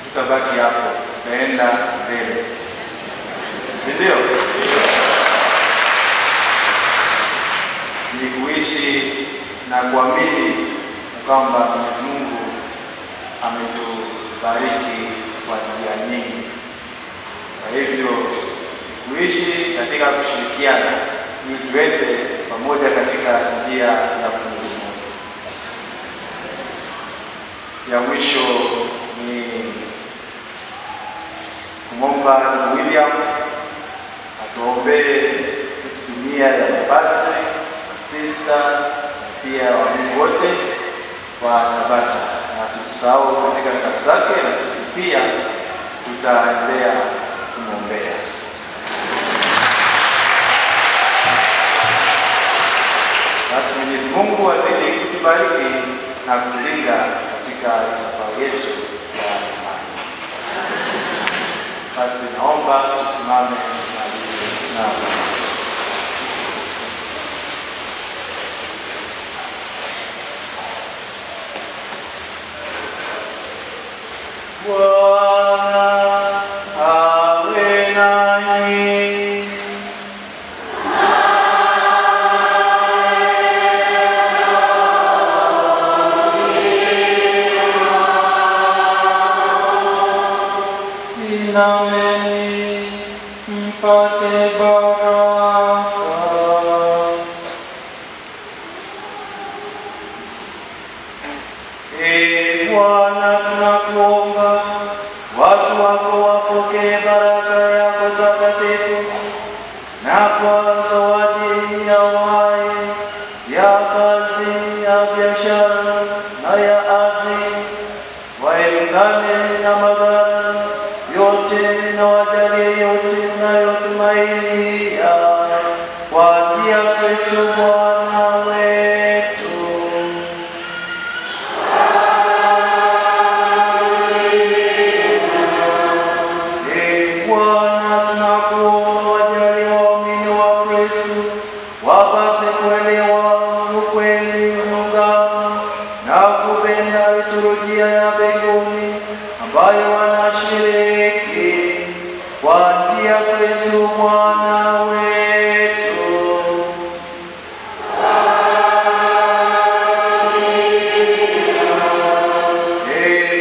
tutabaki hapo, tutaenda mbele, si ndio? Ni kuishi na kuamini kwamba Mwenyezi Mungu ametubariki kwa njia nyingi. Kwa hivyo kuishi katika kushirikiana ili tuende pamoja katika njia ya Mwenyezi Mungu. Ya mwisho ni kumwomba William atuombee sisi dunia ya mapadri, sista, pia waamini wote wa Tabata, na situsahau katika sala zake, na sisi pia tutaendelea kumwombea. Basi Mwenyezi Mungu azidi kutubariki na kutulinda katika safari yetu ya imani. Basi naomba tusimame na Bwana awe nanyi. Naweni mpate baraka. Bwana, tunakuomba watu wako wapokee baraka yako takatifu, na kwa zawadi ya uhai, ya kazi, ya biashara na ya ardhi, waepukane na madhara yote, na wajalie yote tunayotumaini kwa njia ya Kristo Bwana wetu. Bwana, tunakuomba wajalie waamini wa Kristo wapate kuelewa ukweli uungamo na kupenda liturujia ya mbinguni ambayo wanashiriki kwa njia ya Kristo Bwana wetu.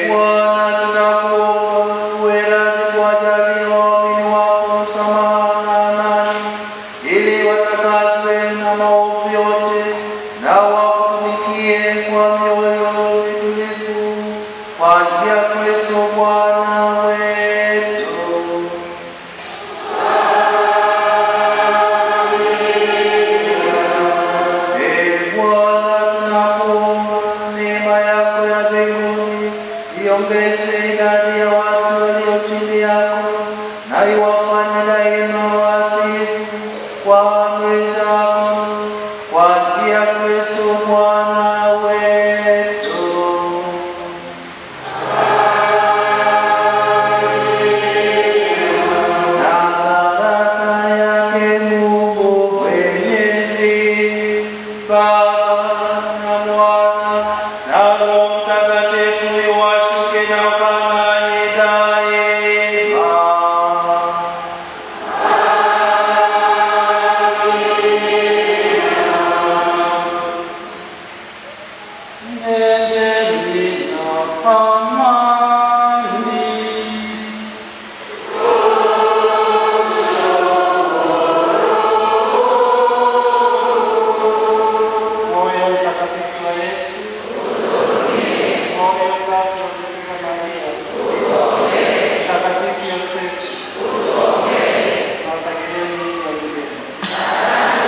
Bwana, tunakuomba uwe radhi kuwajalia waamini wako msamaha na amani, ili watakaswe na maovu yote na wakutumikie tunakuomba neema yako ya mbinguni iongeze idadi ya watu walio chini yako na iwafanye daima waaminifu kwa amri zako kwa njia ya Kristo Bwana wetu. Na baraka yake Mungu Mwenyezi, Baba na Mwana na Roho Mtakatifu iwashuke na ukang'anye daima. Nendeni na amani. Moyo mtakatifu wa Yesu, moyo safi wa Bikira Maria, mtakatifu Yosefu, nawatakieni heri njema.